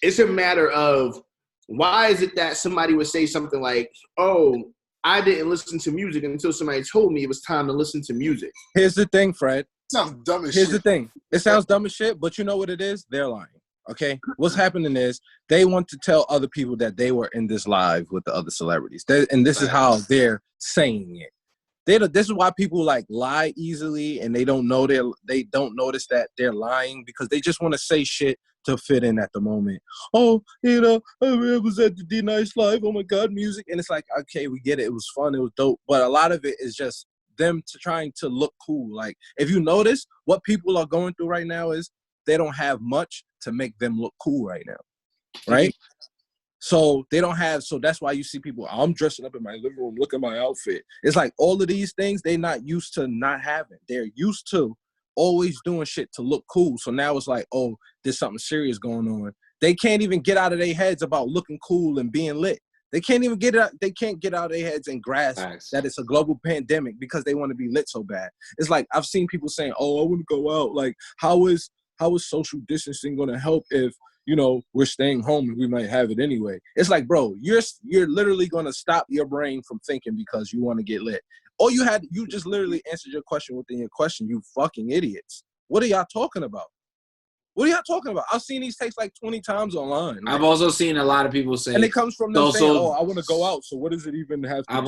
It's a matter of why is it that somebody would say something like, oh, I didn't listen to music until somebody told me it was time to listen to music. Here's the thing, Fred. Sounds dumb as Here's shit. The thing. It sounds dumb as shit, but you know what it is? They're lying. Okay? What's happening is they want to tell other people that they were in this live with the other celebrities. And this is how they're saying it. This is why people, like, lie easily, and they don't notice that they're lying because they just want to say shit to fit in at the moment. Oh, you know, I was at the D-Nice live. Oh my God, music. And it's like, okay, we get it. It was fun. It was dope. But a lot of it is just them trying to look cool. Like, if you notice, what people are going through right now is they don't have much to make them look cool right now. Right? So they don't have, so that's why you see people, I'm dressing up in my living room, look at my outfit. It's like all of these things they're not used to not having. They're used to always doing shit to look cool. So now it's like, oh, there's something serious going on. They can't even get out of their heads about looking cool and being lit. They can't even get out. They can't get out of their heads and grasp that it's a global pandemic because they want to be lit so bad. It's like I've seen people saying, "Oh, I want to go out." Like, how is social distancing going to help if, you know, we're staying home and we might have it anyway? It's like, bro, you're literally going to stop your brain from thinking because you want to get lit. You just literally answered your question within your question, you fucking idiots. What are y'all talking about? What are y'all talking about? I've seen these takes like 20 times online. I've also seen a lot of people say, and it comes from them saying, "Oh, I want to go out." So what does it even have to do?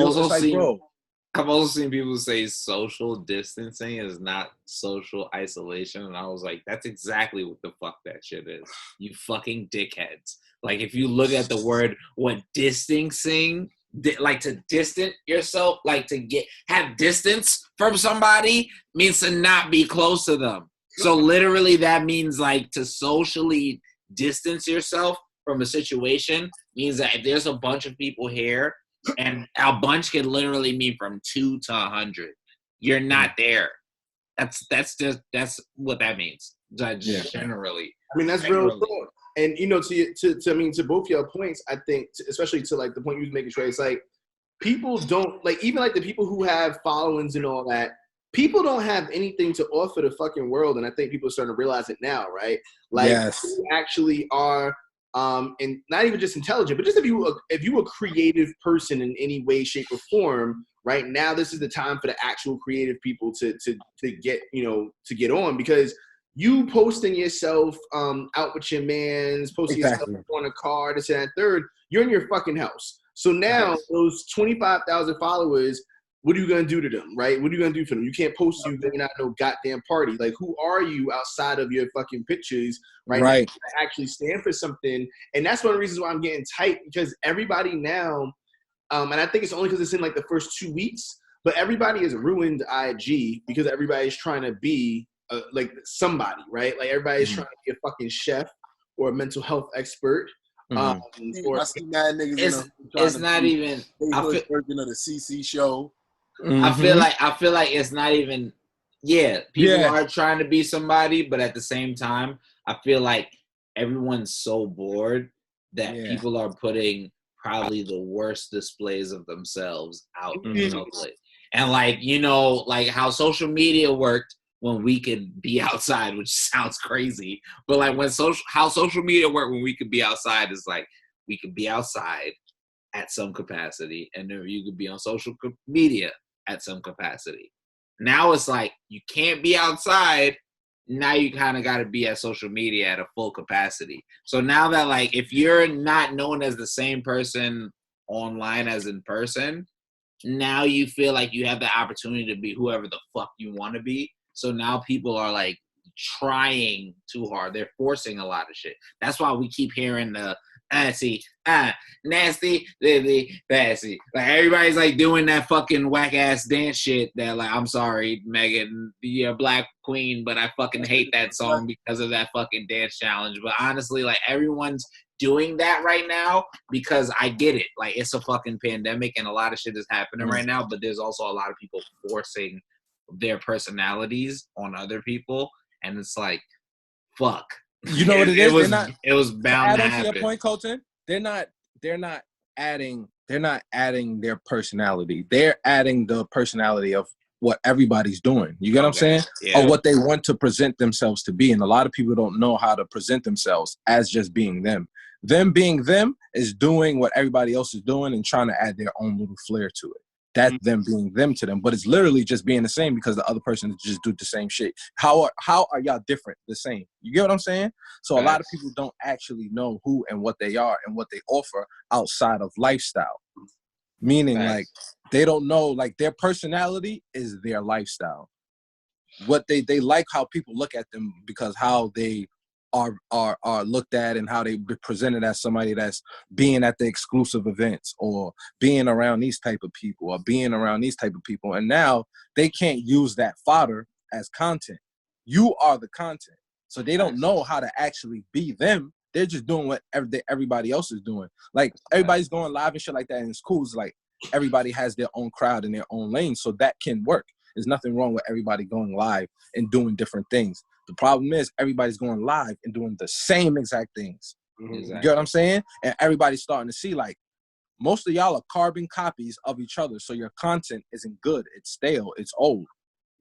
I've also seen people say social distancing is not social isolation, and I was like, that's exactly what the fuck that shit is. You fucking dickheads. Like, if you look at the word, what distancing, like to distance yourself, like to have distance from somebody means to not be close to them. So literally that means like to socially distance yourself from a situation means that if there's a bunch of people here, and a bunch can literally mean from 2 to 100, you're not there. That's what that means. Generally. I mean, that's real talk. And, you know, to both your points, I think, especially to like the point you was making, Trey, it's like people don't, like, even like the people who have followings and all that, people don't have anything to offer the fucking world, and I think people are starting to realize it now, right? Like, who actually are, and not even just intelligent, but just if you a creative person in any way, shape, or form, right now, this is the time for the actual creative people to get, you know, to get on, because you posting yourself out with your mans, posting yourself on a car, this and that, third, you're in your fucking house. So now those 25,000 followers, what are you going to do to them, right? What are you going to do for them? You can't post you being at no goddamn party. Like, who are you outside of your fucking pictures, right? Now, to actually stand for something. And that's one of the reasons why I'm getting tight, because everybody now, and I think it's only because it's in like the first 2 weeks, but everybody has ruined IG because everybody's trying to be like somebody, right? Like, everybody's trying to be a fucking chef or a mental health expert. Or I see mad niggas it's not even version of the CC show. I feel like it's not even people are trying to be somebody, but at the same time, I feel like everyone's so bored that people are putting probably the worst displays of themselves out in public. And like, you know, like how social media worked when we could be outside, which sounds crazy, but like how social media worked when we could be outside is like we could be outside at some capacity, and then you could be on social media at some capacity. Now it's like you can't be outside. Now you kind of got to be at social media at a full capacity. So now that like if you're not known as the same person online as in person, now you feel like you have the opportunity to be whoever the fuck you want to be. So now people are like trying too hard. They're forcing a lot of shit. That's why we keep hearing the nasty, fancy. Like everybody's like doing that fucking whack ass dance shit that like, I'm sorry, Megan, you're a black queen, but I fucking hate that song because of that fucking dance challenge. But honestly, like everyone's doing that right now because I get it. Like it's a fucking pandemic and a lot of shit is happening right now, but there's also a lot of people forcing their personalities on other people, and it's like, fuck. You know what it is? It was bound to happen. To your point, Colton, they're not adding their personality. They're adding the personality of what everybody's doing. You get what I'm saying? Yeah. Or what they want to present themselves to be. And a lot of people don't know how to present themselves as just being them. Them being them is doing what everybody else is doing and trying to add their own little flair to it. That's them being them to them. But it's literally just being the same because the other person just do the same shit. How are y'all different? The same. You get what I'm saying? So a lot of people don't actually know who and what they are and what they offer outside of lifestyle. Meaning like they don't know, like their personality is their lifestyle. What they like how people look at them because how they are looked at and how they be presented as somebody that's being at the exclusive events or being around these type of people or being around these type of people. And now they can't use that fodder as content. You are the content. So they don't know how to actually be them. They're just doing what everybody else is doing. Like everybody's going live and shit like that. And it's cool. It's like everybody has their own crowd and their own lane. So that can work. There's nothing wrong with everybody going live and doing different things. The problem is everybody's going live and doing the same exact things. Exactly. You get what I'm saying? And everybody's starting to see like most of y'all are carbon copies of each other. So your content isn't good. It's stale. It's old.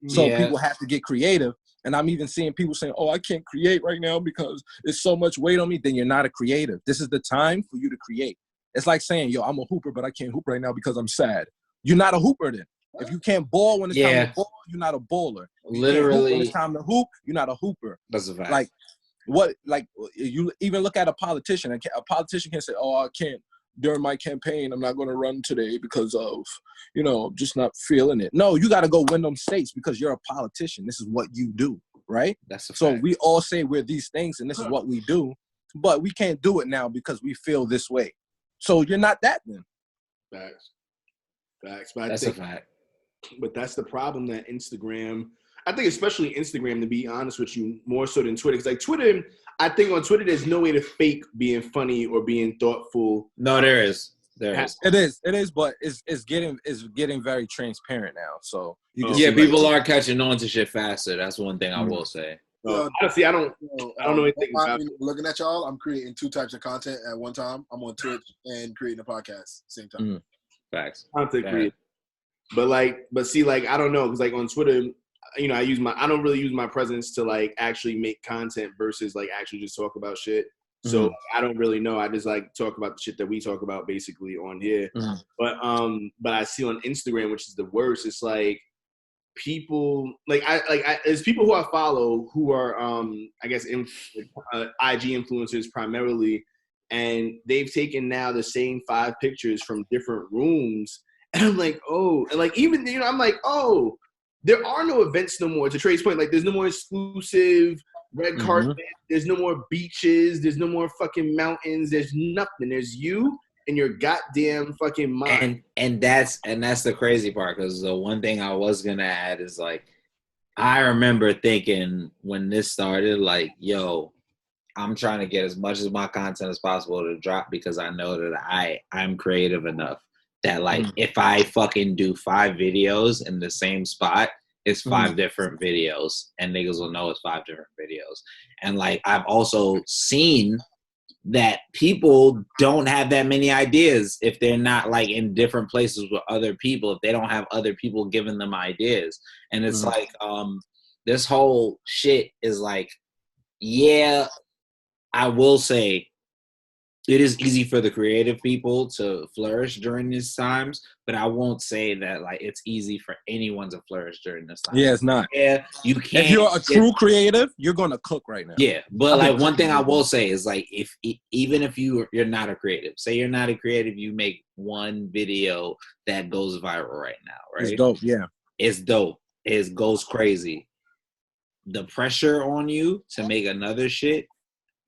So people have to get creative. And I'm even seeing people saying, oh, I can't create right now because there's so much weight on me. Then you're not a creative. This is the time for you to create. It's like saying, yo, I'm a hooper, but I can't hoop right now because I'm sad. You're not a hooper then. If you can't ball when it's time to ball, you're not a baller. Literally, when it's time to hoop, you're not a hooper. That's a fact. Like, what? Like, you even look at a politician. A politician can say, "Oh, I can't during my campaign. I'm not going to run today because of, just not feeling it." No, you got to go win them states because you're a politician. This is what you do, right? That's a fact. So we all say we're these things, and this is what we do, but we can't do it now because we feel this way. So you're not that then. Facts. That's a fact. But that's the problem that Instagram, I think especially Instagram, to be honest with you, more so than Twitter. Because like Twitter, I think on Twitter, there's no way to fake being funny or being thoughtful. No, there is. It is, but it's getting very transparent now. So people are catching on to shit faster. That's one thing I will say. Honestly, I don't know anything about it. Looking at y'all, I'm creating 2 types of content at one time. I'm on Twitch and creating a podcast same time. Facts. Content creator. But see, I don't know, because on Twitter, I don't really use my presence to actually make content versus actually just talk about shit. So I don't really know. I just talk about the shit that we talk about basically on here. But I see on Instagram, which is the worst. It's people there's people who I follow who are I guess IG influencers primarily, and they've taken now the same 5 pictures from different rooms. And I'm like, oh, and even, I'm like, oh, there are no events no more. To Trey's point, there's no more exclusive red carpet. There's no more beaches. There's no more fucking mountains. There's nothing. There's you and your goddamn fucking mind. And that's the crazy part, because the one thing I was gonna add is I remember thinking when this started, yo, I'm trying to get as much of my content as possible to drop because I know that I'm creative enough that if I fucking do 5 videos in the same spot, it's 5 different videos, and niggas will know it's 5 different videos. And like I've also seen that people don't have that many ideas if they're not like in different places with other people, if they don't have other people giving them ideas. And it's like this whole shit is like, yeah, I will say it is easy for the creative people to flourish during these times, but I won't say that like it's easy for anyone to flourish during this time. Yeah, it's not. Yeah, you can't. If you're a true creative, you're gonna cook right now. Yeah, but like one thing I will say is like even if you're not a creative, say you're not a creative, you make one video that goes viral right now, right? It's dope. Yeah, it's dope. It goes crazy. The pressure on you to make another shit,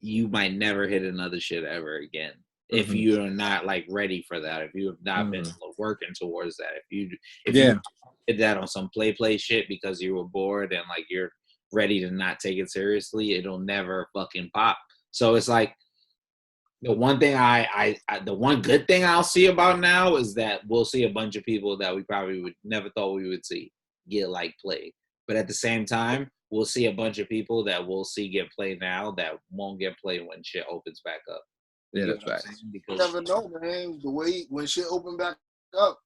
you might never hit another shit ever again if you're not like ready for that. If you have not been working towards that. If you did that on some play shit because you were bored and like you're ready to not take it seriously, it'll never fucking pop. So it's like the one thing the one good thing I'll see about now is that we'll see a bunch of people that we probably would never thought we would see get like played. But at the same time, we'll see a bunch of people that we'll see get played now that won't get played when shit opens back up. Yeah, that's right. You never know, man. The way when shit open back up,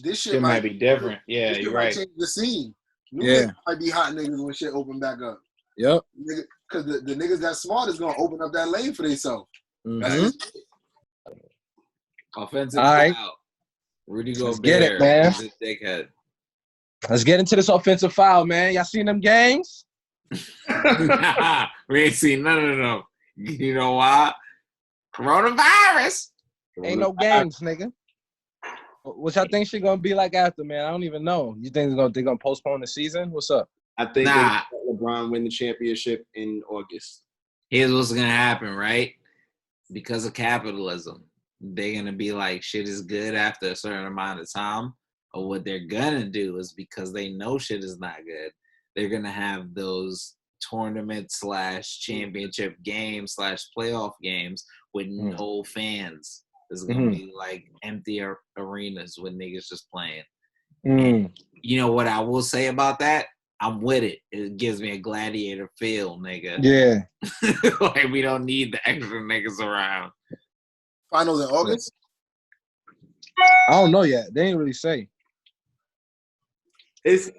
this shit might be different. Yeah, you're right. Change the scene. Niggas might be hot niggas when shit open back up. Yep. Because the niggas that smart is gonna open up that lane for themselves. Offensive right. foul. Rudy Gobert. Get it, man. Dickhead. Let's get into this offensive foul, man. Y'all seen them games? We ain't seen none of them. You know why? Coronavirus. Ain't no games, nigga. What y'all think shit gonna be like after, man? I don't even know. You think they're gonna postpone the season? What's up? I think LeBron win the championship in August. Here's what's gonna happen, right? Because of capitalism, they're gonna be like, shit is good after a certain amount of time. Or what they're gonna do is because they know shit is not good, they're gonna have those tournament / championship games / playoff games with no fans. There's gonna be like empty arenas with niggas just playing. And you know what I will say about that? I'm with it. It gives me a gladiator feel, nigga. Yeah. Like we don't need the extra niggas around. Finals in August? I don't know yet. They ain't really say. It's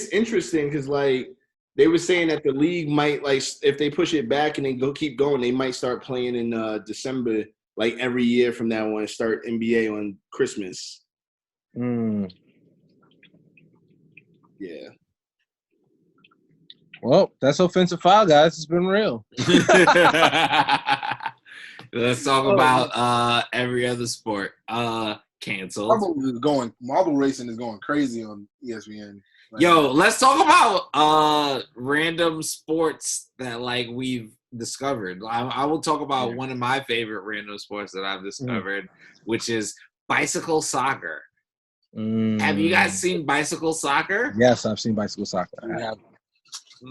interesting because like they were saying that the league might like if they push it back and then keep going, they might start playing in December like every year from now on and start NBA on Christmas. Yeah. Well, that's offensive foul, guys. It's been real. Let's talk about every other sport. Canceled. Marble racing is going crazy on ESPN. Yo, let's talk about random sports that like we've discovered. I will talk about one of my favorite random sports that I've discovered, which is bicycle soccer. Have you guys seen bicycle soccer? Yes, I've seen bicycle soccer. I have.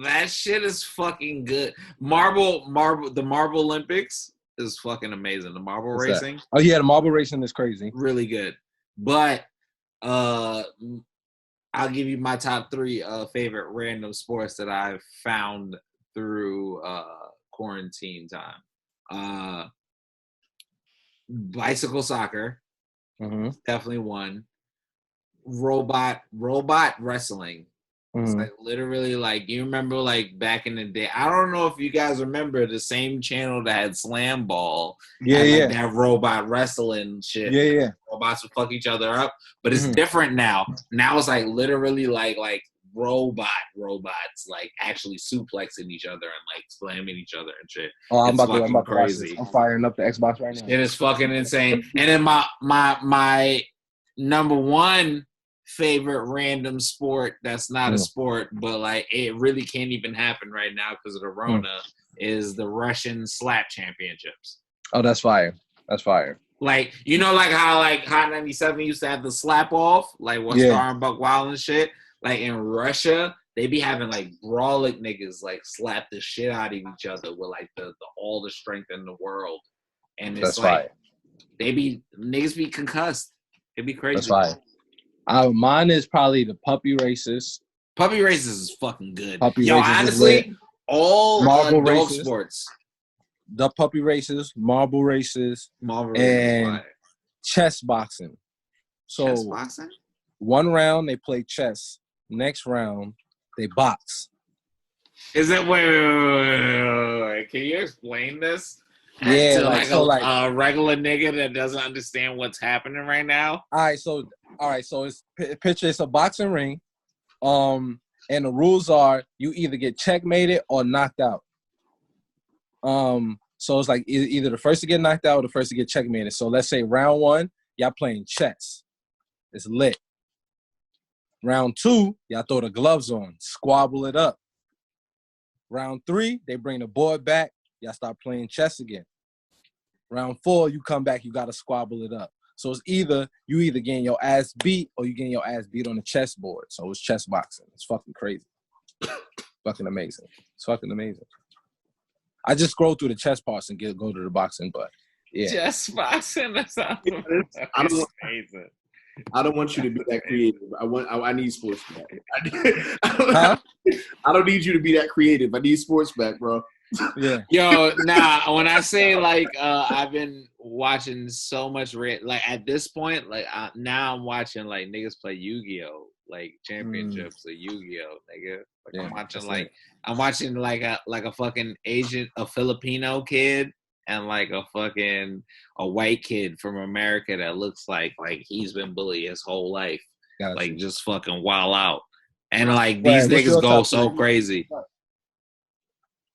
That shit is fucking good. The Marble Olympics is fucking amazing. The marble racing. Oh yeah, the marble racing is crazy. Really good. But I'll give you my top 3 favorite random sports that I've found through quarantine time. Bicycle soccer, definitely one. Robot wrestling. It's like literally like you remember like back in the day. I don't know if you guys remember the same channel that had Slam Ball. Yeah, that robot wrestling shit. Yeah. Robots would fuck each other up, but it's different now. Now it's like literally like robots like actually suplexing each other and like slamming each other and shit. Oh, I'm about to crazy. watch this. I'm firing up the Xbox right now. It is fucking insane. And then my number 1 favorite random sport that's not a sport, but like it really can't even happen right now because of the Rona is the Russian slap championships. Oh, that's fire. That's fire. Like, you know, like how like Hot 97 used to have the slap off, like what's Star and Buck Wild and shit. Like in Russia, they be having like brawling niggas like slap the shit out of each other with like the all the strength in the world. And it's like niggas be concussed. It'd be crazy. That's fire. Mine is probably the puppy races. Puppy Races is fucking good. Puppy Yo, Races is honestly, lit. all Marble dog races. sports. The puppy races, marble races, Marble Races is and fire. chess boxing. So Chess boxing? one round they play chess. Next round they box. Is it wait. Can you explain this? Yeah, To like a regular nigga that doesn't understand what's happening right now. All right, so it's picture it's a boxing ring, and the rules are you either get checkmated or knocked out. So it's like either the first to get knocked out or the first to get checkmated. So let's say round 1, y'all playing chess, it's lit. Round 2, y'all throw the gloves on, squabble it up. Round 3, they bring the board back, y'all start playing chess again. Round 4, you come back, you gotta squabble it up. So it's either getting your ass beat or you getting your ass beat on the chessboard. So it's chess boxing. It's fucking crazy. Fucking amazing. It's fucking amazing. I just scroll through the chess parts and go to the boxing, but yeah. Chess boxing. That sounds amazing. I don't want you to be that creative. I need sports back. Huh? I don't need you to be that creative. I need sports back, bro. Yeah. Yo, nah, when I say like I've been watching so much like at this point, like now I'm watching like niggas play Yu-Gi-Oh! Like championships of Yu-Gi-Oh! Nigga. Like Yeah, I'm watching like a fucking Asian, a Filipino kid and like a white kid from America that looks like he's been bullied his whole life. Gotcha. Like just fucking wild out. And like these niggas go so crazy.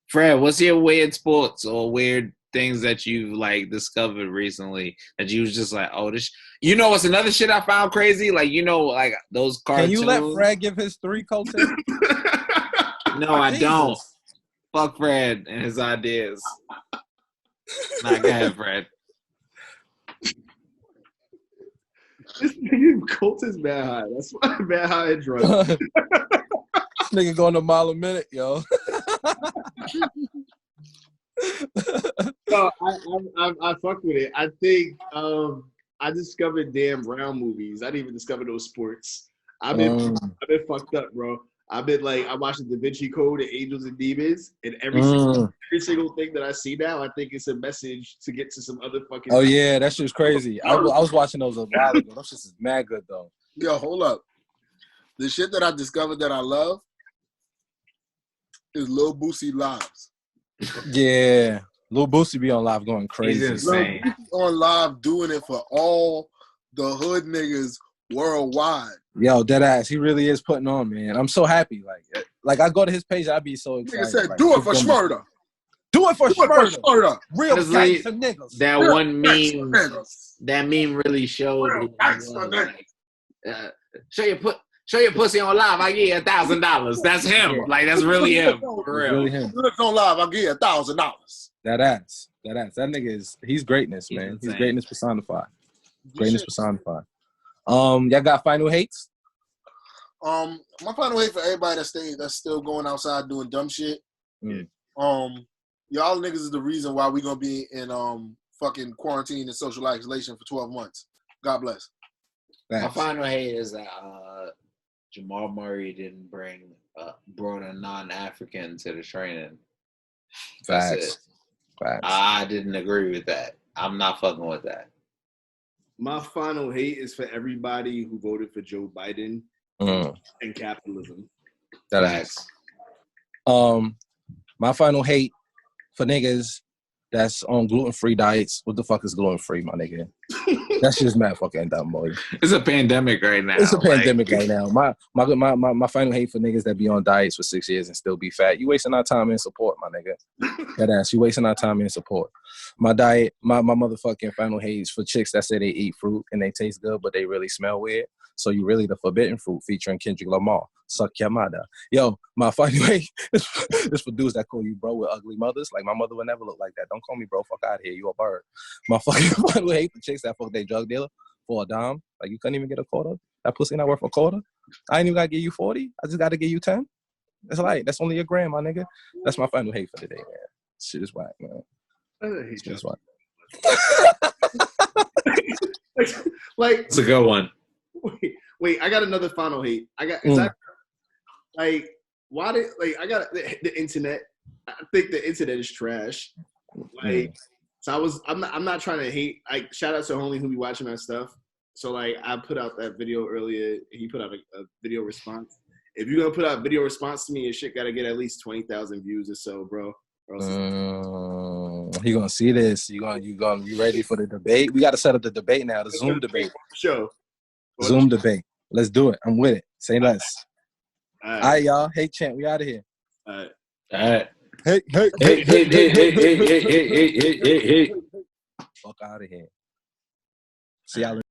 Fred, what's your weird sports or weird things that you've like discovered recently that you was just like, oh, this? You know what's another shit I found crazy? Like, you know, like those cartoons. Can you let Fred give his 3 coaches? No, I don't. Fuck Fred and his ideas. Nah, go ahead, Fred. This nigga Colt is bad high. That's why I'm bad high and drunk. This nigga going a mile a minute, yo. No, I fuck with it. I think I discovered Dan Brown movies. I didn't even discover those sports. I've been fucked up, bro. I've been like, I watched the Da Vinci Code and Angels and Demons, and every single thing that I see now, I think it's a message to get to some other fucking. Oh yeah, that shit's crazy. I was watching those a while ago. Those shits is mad good though. Yo, hold up. The shit that I discovered that I love is Lil Boosie lives. Yeah, Lil Boosie be on live going crazy. He's insane. Lil Boosie on live doing it for all the hood niggas worldwide. Yo, dead ass. He really is putting on, man. I'm so happy. Like I go to his page, I'd be so excited. Nigga said, like, do it for Smurda. Do it for Smurda. Real Honestly, gangster niggas. That Real one meme. niggas. That meme really showed. Real who he gangster was, niggas. like, show your pussy on live. I give you $1,000. That's him. Yeah. Like that's really him. For real. Really him. Look on live, I'll give you $1,000. That ass. That nigga he's greatness, man. He's greatness personified. Greatness personified. Y'all got final hates? My final hate for everybody that's still going outside doing dumb shit. Y'all niggas is the reason why we gonna be in fucking quarantine and social isolation for 12 months. God bless. My final hate is that Jamal Murray didn't brought a non-African to the training. Facts. I didn't agree with that. I'm not fucking with that. My final hate is for everybody who voted for Joe Biden and capitalism. That ass. My final hate for niggas that's on gluten-free diets. What the fuck is gluten-free, my nigga? That shit's mad fucking dumb, boy. It's a pandemic right now. It's a pandemic right now. My final hate for niggas that be on diets for 6 years and still be fat. You wasting our time and support, my nigga. That ass. You wasting our time and support. My diet, my motherfucking final hate is for chicks that say they eat fruit and they taste good, but they really smell weird. So you really the forbidden fruit featuring Kendrick Lamar. Suck your mother. Yo, my final hate is for dudes that call you bro with ugly mothers. Like my mother would never look like that. Don't call me bro. Fuck out of here. You a bird. My fucking final hate for chicks that fuck their drug dealer for a dime. Like you couldn't even get a quarter. That pussy not worth a quarter. I ain't even gotta give you 40. I just gotta give you 10. That's like that's only a gram, my nigga. That's my final hate for today, man. Shit is whack, man. Shit is whack. Like it's a good one. Wait, I got another final hate. Like, why did I got the internet? I think the internet is trash. Like, so I'm not trying to hate. Like, shout out to Homie who be watching my stuff. So like, I put out that video earlier. He put out a video response. If you're gonna put out video response to me, your shit gotta get at least 20,000 views or so, bro. You gonna see this? You ready for the debate? We gotta set up the debate now. The Zoom debate. Show. Zoom debate. Let's do it. I'm with it. Say less. All All right, y'all. Hey, champ, we out of here. All right. Hey. Hey. Fuck out of here. See y'all.